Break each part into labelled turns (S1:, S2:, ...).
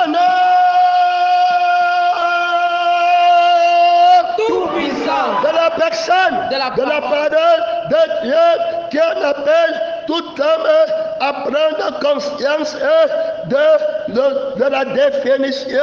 S1: Honneur
S2: tout-puissant
S1: de la personne,
S2: de la
S1: parole
S2: parole
S1: de Dieu qui en appelle tout homme à prendre conscience de la définition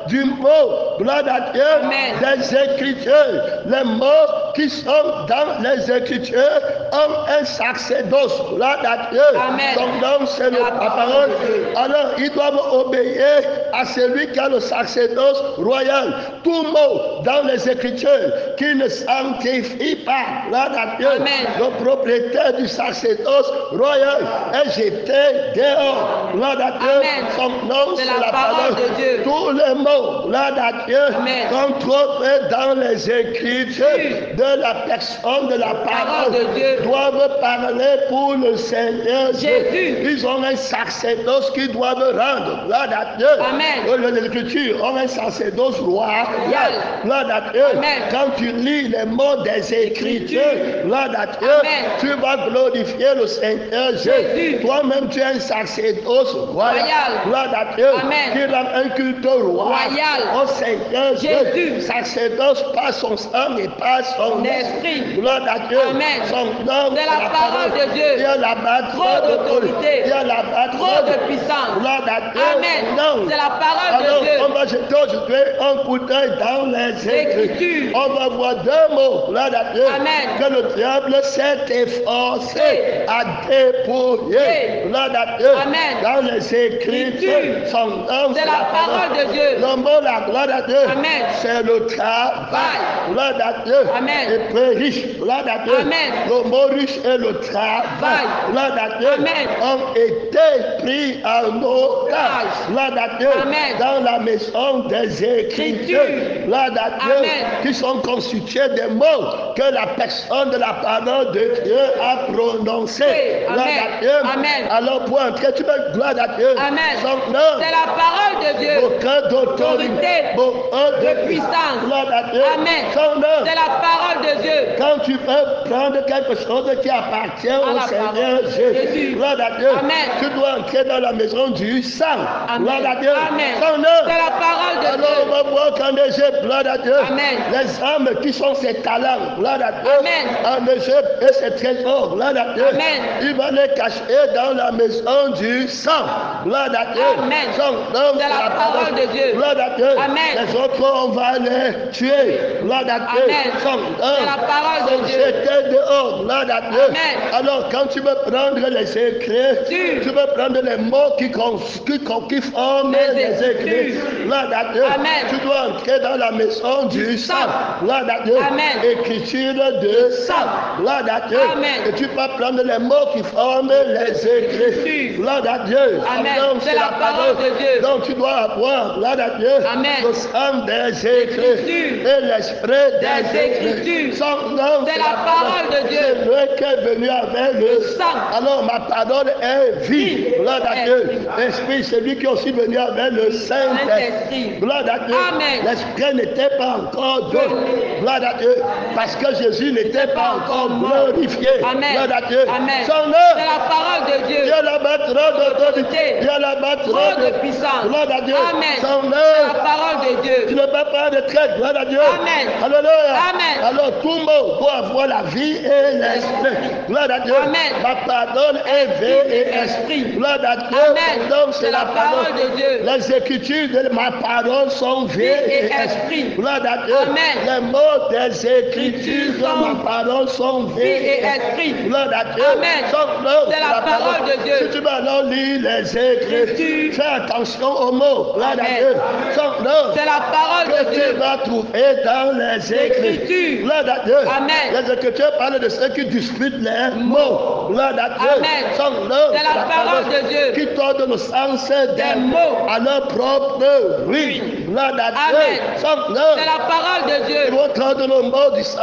S1: du mot, gloire à Dieu,
S2: Amen.
S1: des Écritures. Les mots qui sont dans les Écritures ont un sacerdoce, gloire à Dieu.
S2: Amen.
S1: Son nom, c'est la parole. Alors, ils doivent obéir à celui qui a le sacerdoce royal. Tout mot dans les Écritures qui ne sanctifie pas, gloire à Dieu,
S2: Amen.
S1: le propriétaire du sacerdoce royal est jeté dehors. Gloire à Dieu.
S2: Amen.
S1: Son nom, c'est la parole
S2: de Dieu.
S1: Tous les mots, gloire à Dieu,
S2: Amen.
S1: qu'on trouve dans les Écritures de la personne de la parole
S2: de Dieu.
S1: doivent parler pour le Seigneur
S2: Jésus.
S1: Ils ont un sacerdoce qu'ils doivent rendre. Gloire à Dieu.
S2: Amen.
S1: Les Écritures ont un sacerdoce royal. Gloire à Dieu.
S2: Amen.
S1: Quand tu lis les mots des Écritures, gloire à Dieu,
S2: Amen.
S1: tu vas glorifier le Seigneur Jésus. Toi-même, tu es un sacerdoce royal. Gloire à Dieu.
S2: Amen.
S1: Qui rend un culte royal au Seigneur Jésus. Sacerdoce par son sang et par son esprit. Gloire à Dieu.
S2: Amen.
S1: Son nom,
S2: c'est la parole de Dieu.
S1: Il y a là-bas
S2: Trop d'autorité.
S1: Il y a là-bas
S2: Trop de puissance.
S1: Gloire à Dieu.
S2: Amen.
S1: Non.
S2: C'est la parole
S1: Alors,
S2: de Dieu.
S1: on va jeter aujourd'hui un coup d'œil dans les Écritures. On va voir deux mots. Gloire à Dieu.
S2: Amen.
S1: Que le diable s'est efforcé à dépouiller. Gloire à Dieu.
S2: Amen.
S1: Dans les Écritures. Son nom,
S2: c'est la parole de Dieu.
S1: Le mot, la gloire à Dieu.
S2: Amen.
S1: C'est le travail. Gloire à Dieu.
S2: Amen.
S1: Et peu riche. Gloire à Dieu.
S2: Amen.
S1: Le mot riche et le travail. Gloire à Dieu.
S2: Amen.
S1: Ont été pris en otage. Gloire à Dieu.
S2: Amen.
S1: Dans la maison des Écritures. Gloire à Dieu.
S2: Amen.
S1: Qui sont constitués des mots que la personne de la parole de Dieu a prononcés. Gloire à Dieu.
S2: Amen.
S1: Alors pour entrer, tu veux gloire à Dieu.
S2: Amen.
S1: Son nom.
S2: C'est la parole de Dieu.
S1: Beaucoup d'autorité. Beaucoup
S2: de puissance.
S1: Gloire à Dieu.
S2: Amen.
S1: Son nom.
S2: C'est la parole de Dieu.
S1: Quand tu peux prendre quelque chose qui appartient au
S2: la
S1: Seigneur
S2: parole.
S1: Jésus,
S2: Jésus.
S1: gloire à Dieu,
S2: Amen.
S1: tu dois entrer dans la maison du sang.
S2: Amen.
S1: Gloire à Dieu.
S2: Amen.
S1: Son nom.
S2: C'est la parole de
S1: Alors on
S2: Dieu.
S1: va voir qu'en Égypte, gloire à Dieu,
S2: Amen.
S1: les âmes qui sont ses talents, gloire à Dieu,
S2: Amen.
S1: en Égypte et ses trésors, gloire à Dieu,
S2: Amen.
S1: il va les cacher dans la maison du sang. Gloire à Dieu.
S2: Amen.
S1: Son nom,
S2: C'est la parole de Dieu.
S1: Gloire à Dieu.
S2: Amen.
S1: Les autres, on va les tuer. Gloire à Dieu.
S2: Amen.
S1: Son nom.
S2: C'est la parole de Dieu.
S1: Jeter dehors. Gloire à Dieu.
S2: Amen.
S1: Alors, quand tu veux prendre les secrets,
S2: Tu.
S1: tu veux prendre les mots qui forment
S2: Les
S1: les écrits.
S2: Écritures.
S1: Gloire à Dieu.
S2: Amen.
S1: Tu dois entrer dans la maison du sang. Gloire à Dieu.
S2: Amen.
S1: Écriture de sang. Gloire à Dieu.
S2: Amen.
S1: Et tu peux prendre les mots qui forment les écrits. Gloire à Dieu.
S2: Amen.
S1: Donc,
S2: C'est la parole de Dieu.
S1: Donc tu dois avoir, gloire à Dieu,
S2: Amen.
S1: le sang des écrits et l'esprit
S2: Des Écritures.
S1: Son nom,
S2: C'est la parole de Dieu.
S1: C'est lui qui est venu avec le
S2: sang.
S1: Alors ma parole est vie. Gloire à
S2: Est
S1: Dieu.
S2: vie.
S1: L'esprit, c'est lui qui est aussi venu avec le Saint-Esprit.
S2: Saint-Esprit.
S1: Gloire à Dieu.
S2: Amen.
S1: L'esprit n'était pas encore donné. Gloire à Dieu. Parce que Jésus n'était pas encore glorifié.
S2: Amen.
S1: Gloire à Dieu.
S2: Amen.
S1: Son
S2: C'est
S1: nom.
S2: la parole de Dieu.
S1: Il y a là-bas trop d'autorité. Il y a là-bas trop
S2: Trop de puissance.
S1: Gloire à Dieu.
S2: Amen.
S1: Son
S2: C'est
S1: nom.
S2: la parole de
S1: Tu
S2: Dieu.
S1: ne peux pas de traite. Gloire à Dieu.
S2: Amen.
S1: Alléluia.
S2: Amen.
S1: Alors tout mot doit avoir la vie et l'esprit. Gloire à Dieu.
S2: Amen.
S1: Ma parole est vie et esprit. Gloire à Dieu.
S2: Amen.
S1: Donc c'est
S2: C'est la parole de Dieu.
S1: Les écritures de ma parole sont vie et esprit. Gloire à Dieu.
S2: Amen.
S1: Les mots des écritures de ma parole sont vie et esprit. Gloire à Dieu.
S2: Amen.
S1: Son nom,
S2: C'est la parole de Dieu.
S1: Si tu vas alors lire les écritures, fais attention aux mots. Gloire à
S2: Amen.
S1: Dieu. Son nom.
S2: C'est la parole de
S1: Que tu
S2: Dieu.
S1: vas trouver dans les écritures.
S2: Écritures.
S1: Gloire à Dieu.
S2: Amen.
S1: Les écritures parlent de ceux qui disputent les mots. Gloire à Dieu.
S2: Amen.
S1: Son nom,
S2: C'est la parole de Dieu.
S1: qui tordent le sens des
S2: Des mots.
S1: à leur propre ruine. Gloire à
S2: Amen.
S1: Dieu. Son nom.
S2: C'est la parole de
S1: Ils
S2: Dieu.
S1: vont traduire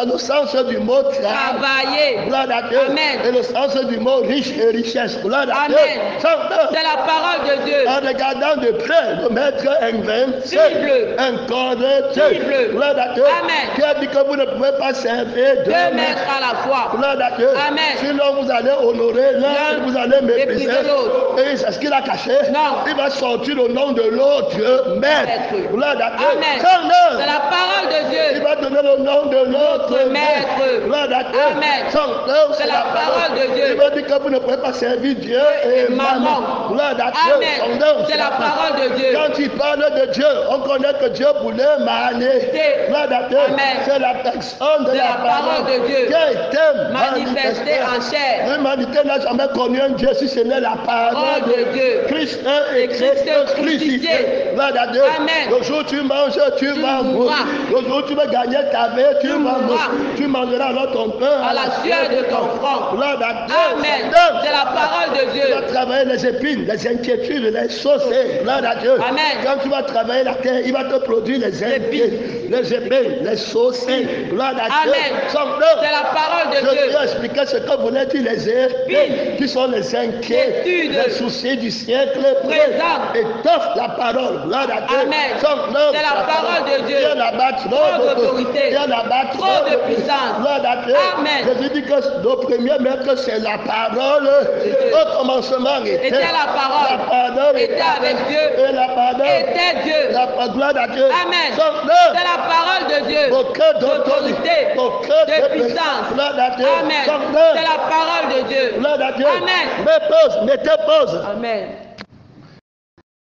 S1: le sens du mot travail.
S2: Travailler.
S1: Gloire à Dieu.
S2: Amen.
S1: Et le sens du mot riche et richesse. Gloire à Dieu.
S2: Amen.
S1: Son nom.
S2: C'est la parole de Dieu.
S1: En regardant de près, le maître inventé,
S2: Bible.
S1: un correcteur.
S2: Bible.
S1: Gloire à Dieu.
S2: Amen.
S1: Qui a dit que vous ne pouvez pas servir deux
S2: Deux
S1: maîtres.
S2: maîtres à la fois.
S1: Gloire à Dieu.
S2: Amen.
S1: Sinon, vous allez honorer l'un,
S2: L'un,
S1: vous allez mépriser
S2: mépriser l'autre.
S1: Et c'est ce qu'il a caché.
S2: Non.
S1: Il va sortir le nom de l'autre maître.
S2: Maître.
S1: Gloire à Dieu.
S2: Amen.
S1: Son nom.
S2: C'est la parole de
S1: Il
S2: Dieu.
S1: va donner le nom de l'autre
S2: Notre
S1: maître.
S2: maître.
S1: Gloire à Dieu.
S2: Amen.
S1: Son nom,
S2: C'est la parole de Dieu.
S1: Il va dire que vous ne pouvez pas servir Dieu et maman. Gloire à Dieu.
S2: Amen.
S1: Son nom,
S2: C'est la parole de Dieu.
S1: Quand il parle de Dieu, on connaît que Dieu voulait maner. Gloire à Dieu.
S2: Amen.
S1: C'est la personne de
S2: C'est
S1: la
S2: la parole de Dieu.
S1: qui a été
S2: Manifesté en chair.
S1: L'humanité n'a jamais connu un Dieu si ce n'est la parole
S2: Parole de Dieu.
S1: Christ et
S2: Christ
S1: Christ crucifié.
S2: crucifié.
S1: Gloire à Dieu.
S2: Amen.
S1: Le jour où tu manges, tu vas mourir.
S2: mourras.
S1: Le jour où tu vas gagner ta vie, tu vas
S2: mourras.
S1: mourir. Tu mangeras alors ton pain
S2: À la sueur de ton front.
S1: Gloire à Dieu.
S2: Amen.
S1: Donc,
S2: C'est la parole de
S1: tu
S2: Dieu.
S1: vas travailler les épines, les inquiétudes, les saucer. Gloire à Dieu.
S2: Amen.
S1: Quand tu vas travailler la terre, il va te produire les inquiétudes, les épines, les saucer. Gloire à Dieu.
S2: Amen.
S1: Son nom.
S2: C'est la parole de
S1: Je
S2: Dieu.
S1: vais expliquer ce que voulait dire les épines, qui sont les inquiétudes,
S2: Inquiétudes.
S1: les soucis du siècle
S2: Présent.
S1: Étoffe la parole. Gloire à Dieu.
S2: Amen.
S1: Son nom.
S2: C'est la parole de Dieu.
S1: Viens là-bas trop
S2: Trop d'autorité.
S1: Viens là-bas
S2: Trop de puissance.
S1: Gloire à Dieu.
S2: Amen.
S1: Jésus dit que le premier maître, c'est la parole.
S2: Dieu.
S1: Au commencement était
S2: la parole.
S1: La parole
S2: Était avec Dieu.
S1: Et la parole
S2: Était Dieu.
S1: gloire à Dieu.
S2: Amen.
S1: Son
S2: C'est
S1: nom.
S2: la parole de Dieu.
S1: Aucun
S2: D'autorité.
S1: Aucun
S2: De puissance.
S1: Gloire à Dieu.
S2: Amen.
S1: Son nom.
S2: C'est la parole de Dieu.
S1: Gloire à Dieu.
S2: Amen.
S1: Mettez pause.
S2: Amen.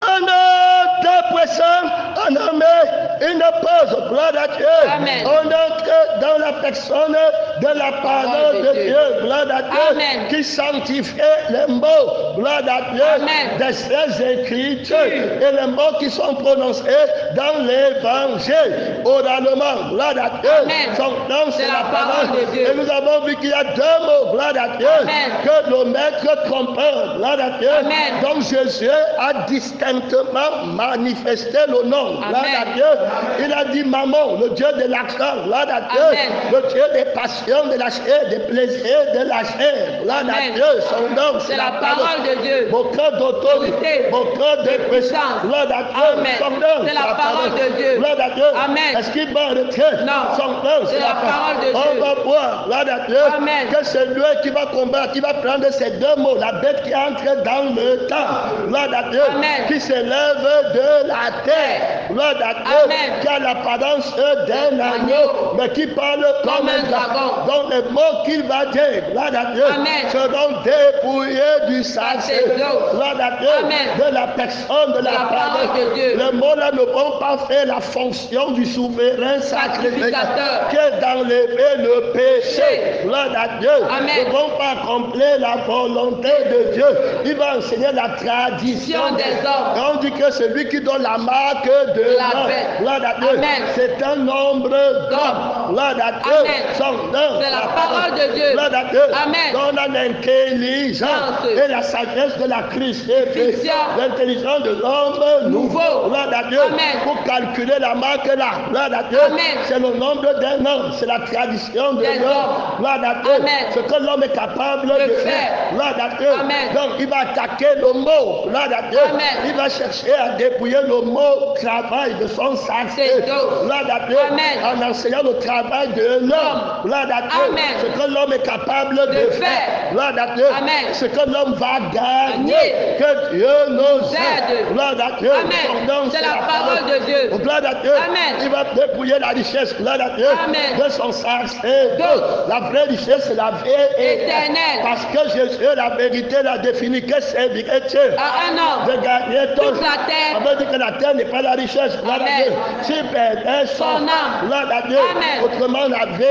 S1: Un autre puissant, on en met une pause, gloire à Dieu.
S2: Amen.
S1: On entre dans la personne de la parole de Dieu, gloire à Dieu,
S2: Amen.
S1: qui sanctifie les mots, gloire à Dieu,
S2: Amen.
S1: de ses écritures et les mots qui sont prononcés dans l'évangile, oralement, gloire à Dieu.
S2: Amen.
S1: Son nom, c'est la parole
S2: de Dieu.
S1: Et nous avons vu qu'il y a deux mots, gloire à Dieu,
S2: Amen.
S1: que le maître trompeur, gloire à Dieu,
S2: Amen.
S1: donc Jésus a distinctement manifesté le nom. Gloire à
S2: Amen.
S1: Dieu. Il a dit maman, le Dieu de l'action. Gloire à Dieu.
S2: Amen.
S1: Le Dieu des passions de la chair, des plaisirs de la chair. Gloire à
S2: Amen.
S1: Dieu. Son nom,
S2: C'est la parole de Dieu.
S1: Mon cœur d'autorité. Mon cœur de puissance. Gloire à Dieu.
S2: Amen.
S1: Son nom,
S2: C'est la parole de Dieu.
S1: Gloire à Dieu.
S2: Amen.
S1: Est-ce qu'il va en retraite?
S2: Non.
S1: Son nom,
S2: C'est la parole de
S1: On
S2: Dieu.
S1: va voir. Gloire à Dieu.
S2: Amen.
S1: Que c'est lui qui va combattre, qui va prendre ces deux mots. La bête qui entre dans le temps. Gloire à Dieu.
S2: Amen.
S1: Qui s'élève de la terre. Gloire à Dieu.
S2: Amen.
S1: Qui a l'apparence d'un agneau, mais qui parle comme un dragon. Donc les mots qu'il va dire, gloire à Dieu,
S2: Amen.
S1: seront dépouillés du sacerdoce. Gloire à Dieu.
S2: Amen.
S1: De la personne de la parole
S2: de Dieu.
S1: Les mots-là ne vont pas faire la fonction du souverain sacrificateur qui est d'enlever le péché. Gloire à Dieu.
S2: Amen.
S1: Ne vont pas accomplir la volonté de Dieu. Il va enseigner la tradition
S2: des hommes.
S1: Et on dit que celui qui donne la marque de
S2: La
S1: l'homme,
S2: paix.
S1: gloire à Dieu,
S2: Amen.
S1: c'est un nombre d'hommes. Gloire à Dieu.
S2: Amen.
S1: Son nom.
S2: C'est la parole de Dieu.
S1: Gloire à Dieu.
S2: Amen.
S1: On a l'intelligence et la sagesse de la Christ. L'intelligence de l'homme nouveau. Gloire à Dieu.
S2: Amen.
S1: Pour calculer la marque là. Gloire à Dieu.
S2: Amen.
S1: C'est le nombre d'un homme. C'est la tradition de
S2: Des
S1: l'homme.
S2: hommes.
S1: Gloire à Dieu.
S2: Amen.
S1: Ce que l'homme est capable de faire. Gloire à Dieu.
S2: Amen.
S1: Donc il va attaquer le mot. Gloire à Dieu.
S2: Amen.
S1: Il va chercher à dépouiller le mot travail de son sac. Gloire à Dieu.
S2: Amen.
S1: En enseignant le travail de l'homme. Gloire à Dieu.
S2: Amen.
S1: Ce que l'homme est capable de faire. Gloire à Dieu.
S2: Amen.
S1: Ce que l'homme va gagner.
S2: Gagner.
S1: Que Dieu nous aide.
S2: Aide.
S1: Gloire à Dieu.
S2: Amen.
S1: Son nom,
S2: C'est la parole de Dieu.
S1: Gloire à Dieu.
S2: Amen.
S1: Il va dépouiller la richesse. Gloire à Dieu.
S2: Amen.
S1: De son sacerdoce. La vraie richesse, c'est la vie
S2: Éternelle.
S1: Parce que Jésus, la vérité, l'a défini que c'est Dieu.
S2: À un homme.
S1: De gagner
S2: Toute la terre.
S1: On veut dire que la terre n'est pas la richesse. Gloire à
S2: Amen.
S1: Dieu. Si perdait son
S2: âme.
S1: gloire à Dieu.
S2: Amen.
S1: Autrement, la vie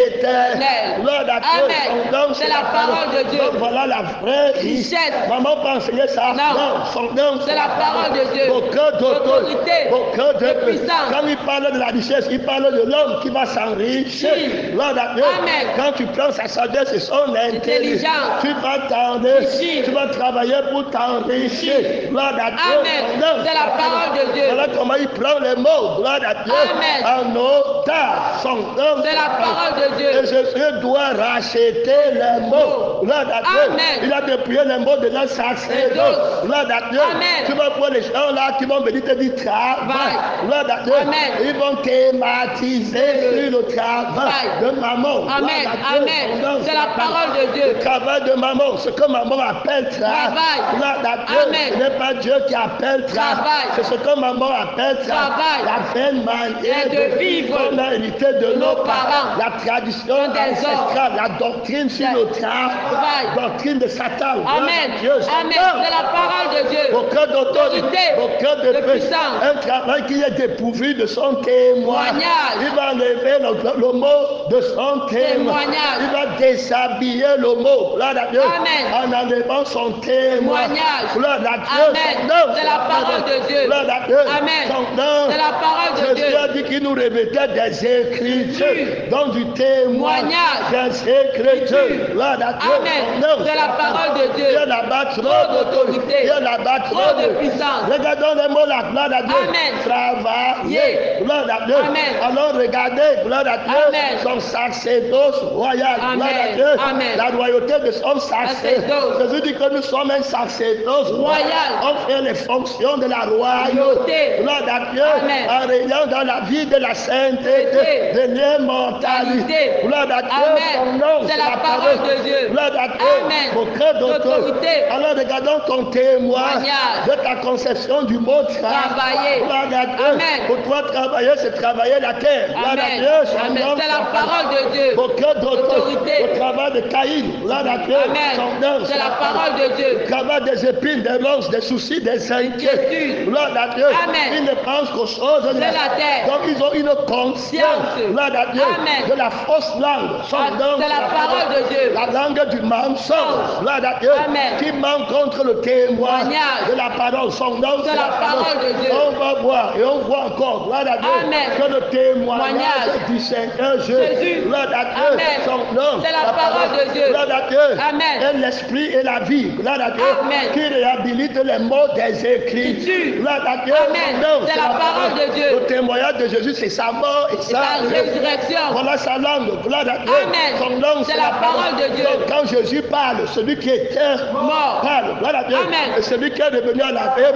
S1: éternelle. Gloire à Dieu.
S2: Amen.
S1: Son nom,
S2: C'est la parole de Dieu.
S1: Donc voilà la vraie richesse. Maman peut enseigner ça.
S2: Non.
S1: Son nom,
S2: C'est la parole de Dieu.
S1: Aucun
S2: D'autorité.
S1: Aucun
S2: De puissance.
S1: Quand il parle de la richesse, il parle de l'homme qui va s'enrichir.
S2: Oui.
S1: Gloire à Dieu.
S2: Amen.
S1: Quand tu prends sa sagesse et son
S2: Intelligence.
S1: tu vas t'enrichir.
S2: Ici.
S1: Tu vas travailler pour t'enrichir. Gloire à Dieu.
S2: Amen.
S1: Son nom,
S2: C'est la parole de Dieu.
S1: Voilà comment comment il prend les mots, gloire à Dieu,
S2: Amen.
S1: en otage. Son nom,
S2: C'est la parole de Dieu.
S1: et Jésus doit racheter les mots, gloire à Dieu.
S2: Amen.
S1: Il a dépouillé les mots de leur sacerdoce, gloire à Dieu.
S2: Amen.
S1: Tu vas voir les gens là qui vont venir te dire travail, gloire à Dieu.
S2: Amen.
S1: Ils vont thématiser sur le travail de maman.
S2: Amen.
S1: Gloire à Dieu.
S2: Amen.
S1: Son nom,
S2: C'est la parole de Dieu.
S1: le travail de maman, ce que maman appelle travail. Gloire à Dieu.
S2: Amen.
S1: Ce n'est pas Dieu qui appelle travail.
S2: Travail.
S1: C'est ce que maman appelle travail.
S2: Travail.
S1: La vaine manière
S2: Et de vivre.
S1: qu'on a hérité de nos parents.
S2: parents.
S1: La tradition
S2: Des
S1: ancestrale, la doctrine sur le travail. Doctrine de Satan. Gloire
S2: Amen.
S1: à Dieu.
S2: Amen. C'est la parole de Dieu.
S1: Aucun d'autorité, aucun de
S2: puissance.
S1: un travail qui est dépourvu de son témoignage. Il va enlever le mot de son témoignage. Il va déshabiller le mot. Gloire à Dieu.
S2: Amen.
S1: En enlevant son témoignage. Gloire à Dieu.
S2: Amen. C'est la parole de Dieu.
S1: Gloire à Dieu.
S2: Amen.
S1: Son nom.
S2: C'est la parole de
S1: Jésus
S2: Dieu.
S1: a dit qu'il nous revêtait des écritures, donc du témoignage des écritures. Gloire à Dieu.
S2: Amen.
S1: Son nom.
S2: C'est la parole de Dieu.
S1: Il y a là-bas trop d'autorité. Il y a là-bas
S2: Trop de puissance.
S1: Regardons les mots là. Gloire à Dieu.
S2: Amen.
S1: Travailler. Gloire à Dieu.
S2: Amen.
S1: Alors regardez, gloire à Dieu,
S2: Amen.
S1: son sacerdoce royal.
S2: Amen.
S1: Gloire à Dieu.
S2: Amen.
S1: La royauté de son sacerdoce.
S2: Sacerdoce.
S1: Jésus dit que nous sommes un sacerdoce
S2: Royal.
S1: On fait les fonctions de la royauté.
S2: Royauté.
S1: Gloire à Dieu.
S2: Amen.
S1: En régnant dans la vie de la sainteté, de l'immortalité. Gloire à Dieu.
S2: Amen.
S1: Son nom,
S2: C'est la parole de Dieu.
S1: Gloire à Dieu.
S2: Amen.
S1: Aucun
S2: D'autorité.
S1: Alors regardons ton témoignage de ta conception du mot
S2: Travailler.
S1: Gloire à Dieu.
S2: Amen.
S1: Pour toi, travailler, c'est travailler la terre. Gloire à
S2: Amen.
S1: Dieu. Son
S2: Amen.
S1: nom,
S2: C'est la parole de Dieu.
S1: Aucun
S2: D'autorité.
S1: Le travail de Caïn. Gloire à Dieu.
S2: Amen.
S1: Son nom,
S2: C'est la parole de Dieu.
S1: Le travail des épines, des ronces, des soucis, des inquiétudes.
S2: Inquiétude.
S1: Gloire à Dieu.
S2: Amen.
S1: Ils ne pensent qu'aux choses de
S2: la terre.
S1: Donc ils ont une conscience. Gloire à Dieu.
S2: Amen.
S1: De la fausse langue. Son nom,
S2: C'est la parole de Dieu.
S1: La langue du mensonge. Gloire à Dieu.
S2: Amen.
S1: Qui ment contre le témoignage de la parole. Son nom,
S2: C'est la parole de Dieu.
S1: On va voir et on voit encore. Gloire à Dieu.
S2: Amen.
S1: Que le témoignage du Seigneur Jésus.
S2: Jésus.
S1: Gloire à Dieu.
S2: Amen.
S1: Son nom.
S2: C'est la parole de Dieu.
S1: Gloire à Dieu.
S2: Amen.
S1: Et l'esprit et la vie. Gloire à Dieu.
S2: Amen.
S1: Qui réhabilite les mots des Écritures. Gloire à Dieu.
S2: Amen.
S1: Son nom,
S2: C'est la parole de Dieu.
S1: Le témoignage de Jésus, c'est sa mort et
S2: Sa résurrection.
S1: Voilà sa langue. Gloire à Dieu.
S2: Amen.
S1: Son nom,
S2: C'est la parole de Dieu.
S1: Donc, quand Jésus parle, celui qui était
S2: Mort.
S1: parle. Gloire à Dieu.
S2: Amen.
S1: Et celui qui est devenu à la vie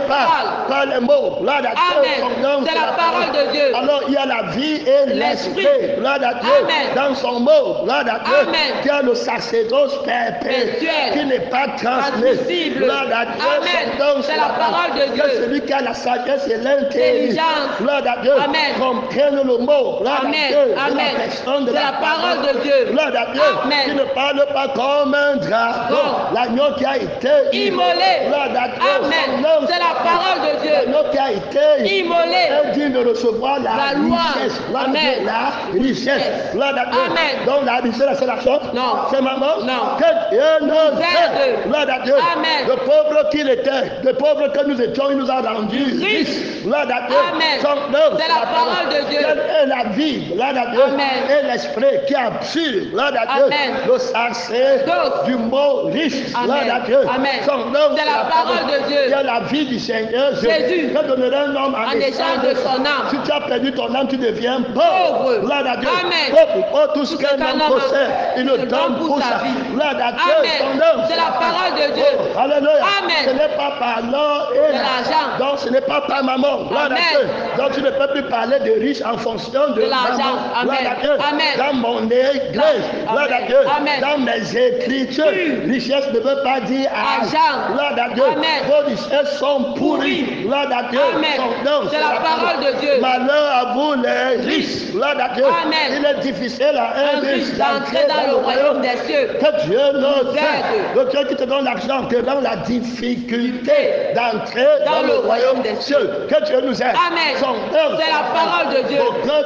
S1: parle les mots. Gloire à Dieu.
S2: Amen.
S1: Son nom,
S2: C'est la parole de Dieu.
S1: Alors il y a la vie et l'esprit. Gloire à Dieu.
S2: Amen.
S1: Dans son mot. Gloire à Dieu.
S2: Amen.
S1: Qui a le sacerdoce perpétuel. Qui n'est pas transmissible.
S2: Transmissible.
S1: Gloire à Dieu.
S2: Amen.
S1: Son nom,
S2: C'est la parole de
S1: Que
S2: Dieu.
S1: celui qui a la sagesse et l'intelligence.
S2: Intelligence.
S1: Gloire à Dieu.
S2: Amen.
S1: Comprenne le mot. Gloire à
S2: Amen.
S1: Dieu.
S2: Amen.
S1: De la personne de
S2: C'est la parole de Dieu.
S1: Gloire à Dieu.
S2: Amen.
S1: Qui ne parle pas comme un dragon.
S2: Non.
S1: L'agneau qui a été
S2: Immolé.
S1: Gloire à Dieu.
S2: Amen.
S1: Son nom,
S2: C'est la parole de Dieu.
S1: L'agneau qui a été
S2: Immolé.
S1: est digne de recevoir la
S2: loi.
S1: richesse. Gloire à
S2: Amen.
S1: Dieu. La richesse. Gloire à Dieu.
S2: Amen.
S1: Donc la richesse, c'est la chose.
S2: Non.
S1: C'est maman.
S2: Non.
S1: Que Dieu nous
S2: aide.
S1: aide. Gloire à Dieu.
S2: Amen.
S1: Le pauvre qu'il était, le pauvre que nous étions, il nous a rendu riches. Gloire à Dieu.
S2: Amen.
S1: Son nom,
S2: C'est la parole de Dieu.
S1: Quelle est la vie? Gloire à Dieu.
S2: Amen.
S1: Et l'esprit qui absurde. Gloire à Dieu.
S2: Amen.
S1: Le sacerdoce du mot riche. Gloire
S2: Amen.
S1: à Dieu.
S2: Amen.
S1: Son nom,
S2: C'est la parole de Dieu.
S1: Il y a la vie du Seigneur
S2: Jésus.
S1: Que donnerait un homme en
S2: échange de son âme.
S1: Si tu as perdu ton âme, tu deviens
S2: Pauvre.
S1: pauvre. Gloire à Dieu.
S2: Amen.
S1: Pauvre. Oh, tout ce qu'un homme
S2: homme
S1: possède, il le donne pour sa vie. Gloire à Dieu. Son
S2: Amen.
S1: nom.
S2: C'est la parole de Dieu.
S1: Oh, alléluia.
S2: Amen.
S1: Ce n'est pas par l'or et
S2: De l'argent.
S1: Donc ce n'est pas par maman. Gloire
S2: Amen.
S1: à Dieu. Donc tu ne peux plus parler de riche en fonction de
S2: l'argent.
S1: maman. Gloire
S2: Amen.
S1: à Dieu.
S2: Amen.
S1: Dans mon église. Gloire à
S2: Amen.
S1: Dieu.
S2: Amen.
S1: Dans mes écritures. Richesse ne veut pas dire
S2: Argent.
S1: Gloire à Dieu.
S2: Amen.
S1: Vos richesses sont pourries. Gloire à Dieu.
S2: Amen.
S1: Son nom,
S2: C'est la parole de Dieu.
S1: Malheur à vous les riches. Gloire à Dieu.
S2: Amen.
S1: Il est difficile à un riche
S2: d'entrer dans le royaume des cieux.
S1: Que Dieu nous aide.
S2: aide.
S1: Le Dieu qui te donne l'argent te donne la difficulté d'entrer dans le royaume des cieux. Que Dieu nous aide.
S2: Amen.
S1: Son œuvre.
S2: C'est la parole de Dieu.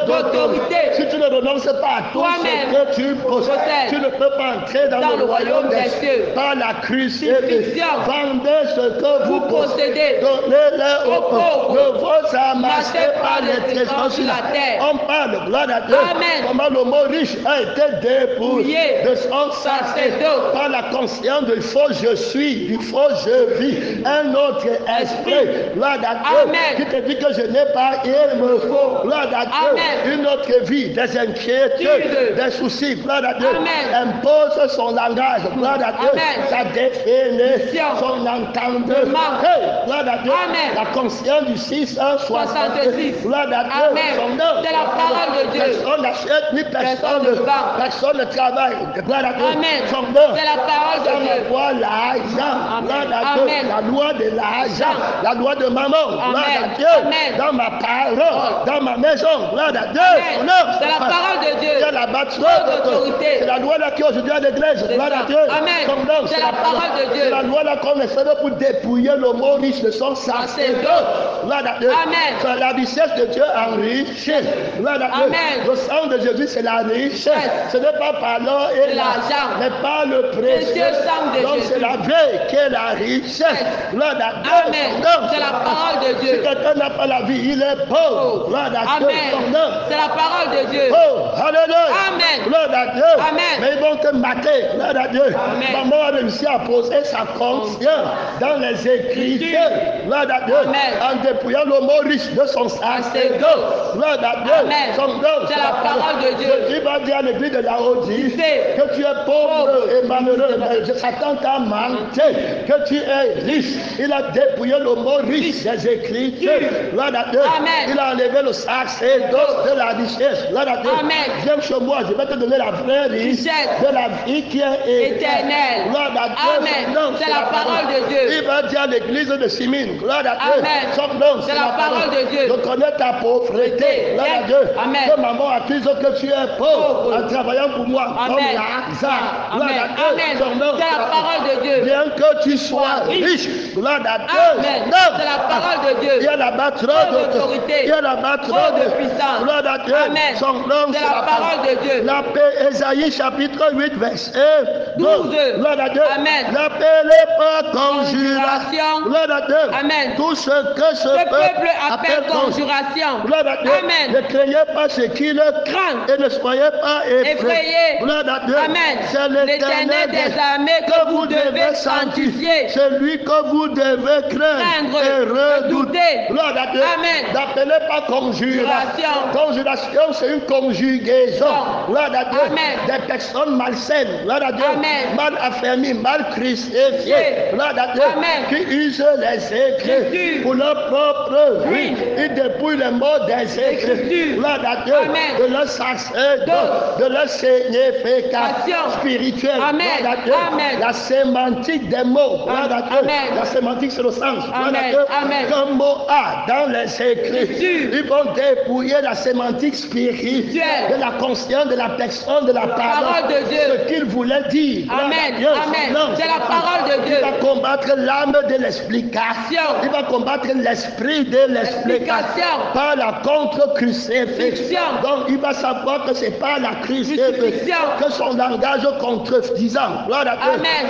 S1: D'autorité. Si tu ne renonces pas à tout
S2: Toi-même.
S1: ce que tu possèdes, tu ne peux pas entrer dans le royaume des cieux. Par la crucifixion. Vendez ce que vous possédez. Donnez-le aux pauvres. Ne faut s'amasser par les trésors sur la terre. On parle, gloire à Dieu,
S2: Amen.
S1: comment le mot riche a été dépouillé de son sacerdoce par la conscience du faux je suis, du faux je vis, un autre esprit, gloire à Dieu,
S2: Amen.
S1: qui te dit que je n'ai pas, il me faut, gloire à Dieu,
S2: Amen.
S1: une autre vie, des inquiétudes, des soucis, gloire à Dieu,
S2: Amen.
S1: impose son langage, gloire à Dieu,
S2: Amen.
S1: sa définition, son entendement, hey, gloire à Dieu,
S2: Amen.
S1: la conscience du 666, gloire à Dieu,
S2: Amen.
S1: son nom,
S2: C'est la parole de Dieu.
S1: personne n'achète ni personne ne vend, personne ne travaille, gloire à Dieu,
S2: Amen.
S1: son nom,
S2: C'est la parole de
S1: dans la
S2: Dieu.
S1: loi l'argent, gloire à Dieu,
S2: Amen.
S1: la loi de l'argent, la loi de maman, gloire à
S2: Amen.
S1: Dieu,
S2: Amen.
S1: dans ma parole, dans ma maison, gloire à Dieu,
S2: Amen.
S1: son nom,
S2: C'est la parole de Dieu.
S1: c'est la bâtisse
S2: d'autorité.
S1: c'est la loi là qui est aujourd'hui à l'église,
S2: C'est
S1: gloire
S2: ça.
S1: à Dieu,
S2: Amen.
S1: son nom,
S2: C'est la parole de Dieu.
S1: c'est la loi là qu'on essaie pour dépouiller le mot riche de son sacerdoce, gloire à Dieu,
S2: Amen.
S1: c'est la richesse de Dieu enrichie, gloire à Dieu,
S2: Amen.
S1: le sang de Jésus c'est la richesse, ce n'est pas par l'or et
S2: l'argent,
S1: mais par le précieux
S2: précieux sang de
S1: donc
S2: Jésus.
S1: c'est la vie qui est la richesse, gloire à Dieu,
S2: Amen.
S1: son nom,
S2: C'est la parole de Dieu.
S1: si quelqu'un n'a pas la vie, il est pauvre, gloire à Dieu, son
S2: Amen.
S1: nom.
S2: C'est la parole de Dieu.
S1: Oh, alléluia.
S2: Amen.
S1: Gloire à Dieu.
S2: Amen.
S1: Mais ils vont te mater. Gloire à Dieu.
S2: Amen.
S1: Maman a réussi à poser sa conscience dans les Écritures. Gloire à Dieu.
S2: Amen.
S1: En dépouillant le mot riche de son sacerdoce. Gloire à Dieu.
S2: Amen.
S1: Son nom.
S2: C'est la parole de Dieu.
S1: Il va dire à l'église de la Odyssée
S2: Dieu.
S1: que tu es pauvre et malheureux. Mais Satan t'a menti que tu es riche. Il a dépouillé le mot riche des Écritures. Gloire à Dieu.
S2: Amen.
S1: Il a enlevé le sacerdoce de la richesse. Gloire à Dieu.
S2: Amen.
S1: Viens chez moi, je vais te donner la vraie richesse de la vie qui est
S2: Éternelle.
S1: Gloire à Dieu.
S2: Amen.
S1: Son nom,
S2: C'est la parole de Dieu.
S1: Il va dire à l'église de Simine, gloire à Dieu.
S2: Amen.
S1: Son nom,
S2: C'est la parole de Dieu.
S1: Je connais ta pauvreté. Gloire à Dieu.
S2: Amen.
S1: Que maman accuse que tu es pauvre en travaillant pour moi. Comme
S2: Amen.
S1: Lazare. Gloire
S2: Amen.
S1: à Dieu.
S2: Amen.
S1: Son nom,
S2: C'est la parole de Dieu.
S1: bien que tu sois riche. Gloire à Dieu.
S2: Amen.
S1: Son nom.
S2: C'est la parole de Dieu.
S1: Il y a la battre
S2: d'autorité.
S1: Il y a la battre
S2: Trop de puissance.
S1: Gloire à Dieu.
S2: Amen.
S1: Son nom,
S2: C'est la parole de Dieu.
S1: La paix, Ésaïe chapitre 8, verset
S2: 12.
S1: Gloire à Dieu.
S2: Amen.
S1: La paix n'est pas conjuration.
S2: Conjuration.
S1: Gloire à Dieu.
S2: Amen.
S1: Tout ce que ce
S2: Le peuple appelle conjuration.
S1: Gloire à Dieu.
S2: Amen.
S1: Ne craignez pas ce qui le craint et ne soyez pas effrayés. Gloire à Dieu.
S2: Amen.
S1: C'est l'Éternel
S2: des armées que vous devez sanctifier.
S1: C'est lui que vous devez craindre et redouter. Gloire à Dieu.
S2: Amen.
S1: N'appelez pas conjuration. Conjuration, c'est une conjugaison. Gloire à Dieu.
S2: Amen.
S1: Des personnes malsaines. Gloire à Dieu.
S2: Amen.
S1: Mal affermies, mal crucifiées. Gloire à Dieu.
S2: Amen.
S1: Qui usent les écrits
S2: Jésus.
S1: pour leur propre vie.
S2: Oui.
S1: Ils dépouillent les mots des écrits.
S2: Écritures.
S1: Gloire à Dieu.
S2: Amen.
S1: De leur sacerdoce, de leur signification spirituelle.
S2: Amen.
S1: Gloire à Dieu.
S2: Amen.
S1: La sémantique des mots. Gloire à Dieu.
S2: Amen.
S1: La sémantique, c'est le sens. Gloire à
S2: Amen.
S1: Dieu.
S2: Amen.
S1: Qu'un mot a dans les écrits.
S2: Écritures.
S1: Ils vont dépouiller la sémantique spirituelle de la conscience, de la personne, de la parole.
S2: de Dieu.
S1: Ce qu'il voulait dire. Gloire
S2: Amen.
S1: à Dieu.
S2: Amen.
S1: Non,
S2: C'est la parole de Dieu.
S1: Il va combattre l'âme de l'explication. Il va combattre l'esprit de l'explication par la contre-crucifixion. Donc il va savoir que c'est pas la crucifixion que son langage contredisant. Gloire à Dieu.
S2: Amen.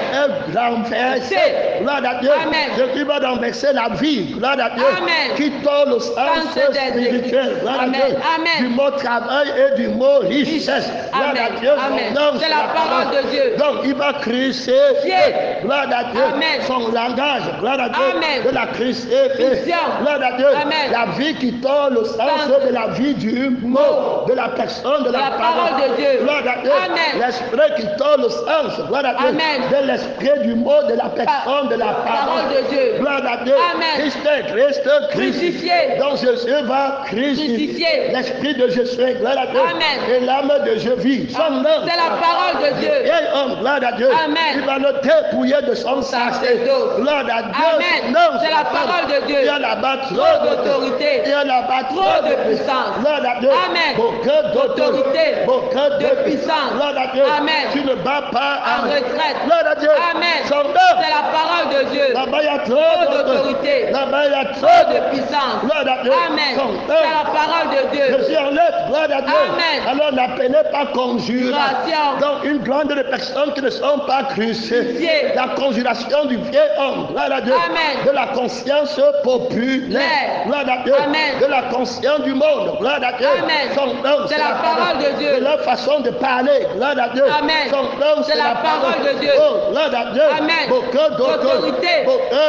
S1: Est renversé. Gloire à Dieu.
S2: Amen.
S1: Dieu va renverser la vie. Gloire à Dieu.
S2: Amen.
S1: Qui tord le sens spirituel. Gloire à
S2: Amen.
S1: Dieu.
S2: Amen.
S1: Du mot travail et du mot richesse. Gloire
S2: Amen.
S1: à Dieu.
S2: Amen.
S1: Non,
S2: C'est la parole de Dieu.
S1: Donc il va crucifier. Gloire à Dieu.
S2: Amen.
S1: Son langage. Gloire à Dieu.
S2: Amen.
S1: De la crucifixion. Gloire à Dieu.
S2: Amen.
S1: La vie qui tord le sens de la vie du mot. De la personne, de la parole.
S2: de Dieu.
S1: Gloire à Dieu.
S2: Amen.
S1: L'esprit qui tord le sens. Gloire à Dieu.
S2: Amen.
S1: De l'esprit du mot, de la personne, de la parole.
S2: Parole de Dieu.
S1: Gloire à Dieu.
S2: Amen.
S1: Christ
S2: Crucifié.
S1: Donc Jésus va crucifier.
S2: Crucifié.
S1: L'esprit de Jésus. Gloire à Dieu.
S2: Amen.
S1: Et l'âme de Jésus vit. Son nom.
S2: C'est la parole de Dieu.
S1: Et homme, gloire à Dieu.
S2: Amen.
S1: Il va le dépouiller de son sacerdoce. Gloire à Dieu.
S2: Amen.
S1: Non,
S2: C'est la parole de Dieu.
S1: Il y a là-bas trop
S2: Trop d'autorité.
S1: Il y a là-bas pas
S2: trop de puissance.
S1: Gloire à Dieu.
S2: Amen.
S1: Beaucoup d'autorité. Beaucoup
S2: de puissance.
S1: Gloire à Dieu.
S2: Amen.
S1: Tu ne bats pas
S2: En retraite.
S1: Gloire à Dieu.
S2: Amen.
S1: Son
S2: C'est la parole de Dieu.
S1: Là-bas, il y a
S2: Trop
S1: trop
S2: d'autorité.
S1: Là-bas, il y a
S2: Trop
S1: trop
S2: de puissance.
S1: Gloire à Dieu.
S2: Amen.
S1: Son
S2: C'est la parole de Dieu.
S1: Je suis en lettre. Gloire à Dieu.
S2: Amen.
S1: Alors, n'appelez pas conjuration.
S2: Conjuration.
S1: Donc, une grande de personnes qui ne sont pas crucifiées. La conjuration du vieil homme. Gloire à Dieu.
S2: Amen.
S1: De la conscience populaire. Gloire à Dieu.
S2: Amen.
S1: De la conscience du monde. Gloire à Dieu.
S2: Amen.
S1: Son nom,
S2: C'est la parole de Dieu.
S1: De leur façon de parler. Gloire à Dieu.
S2: Amen.
S1: Son nom,
S2: C'est la parole de Dieu.
S1: Oh, gloire à Dieu.
S2: Amen.
S1: Beaucoup
S2: D'autorité.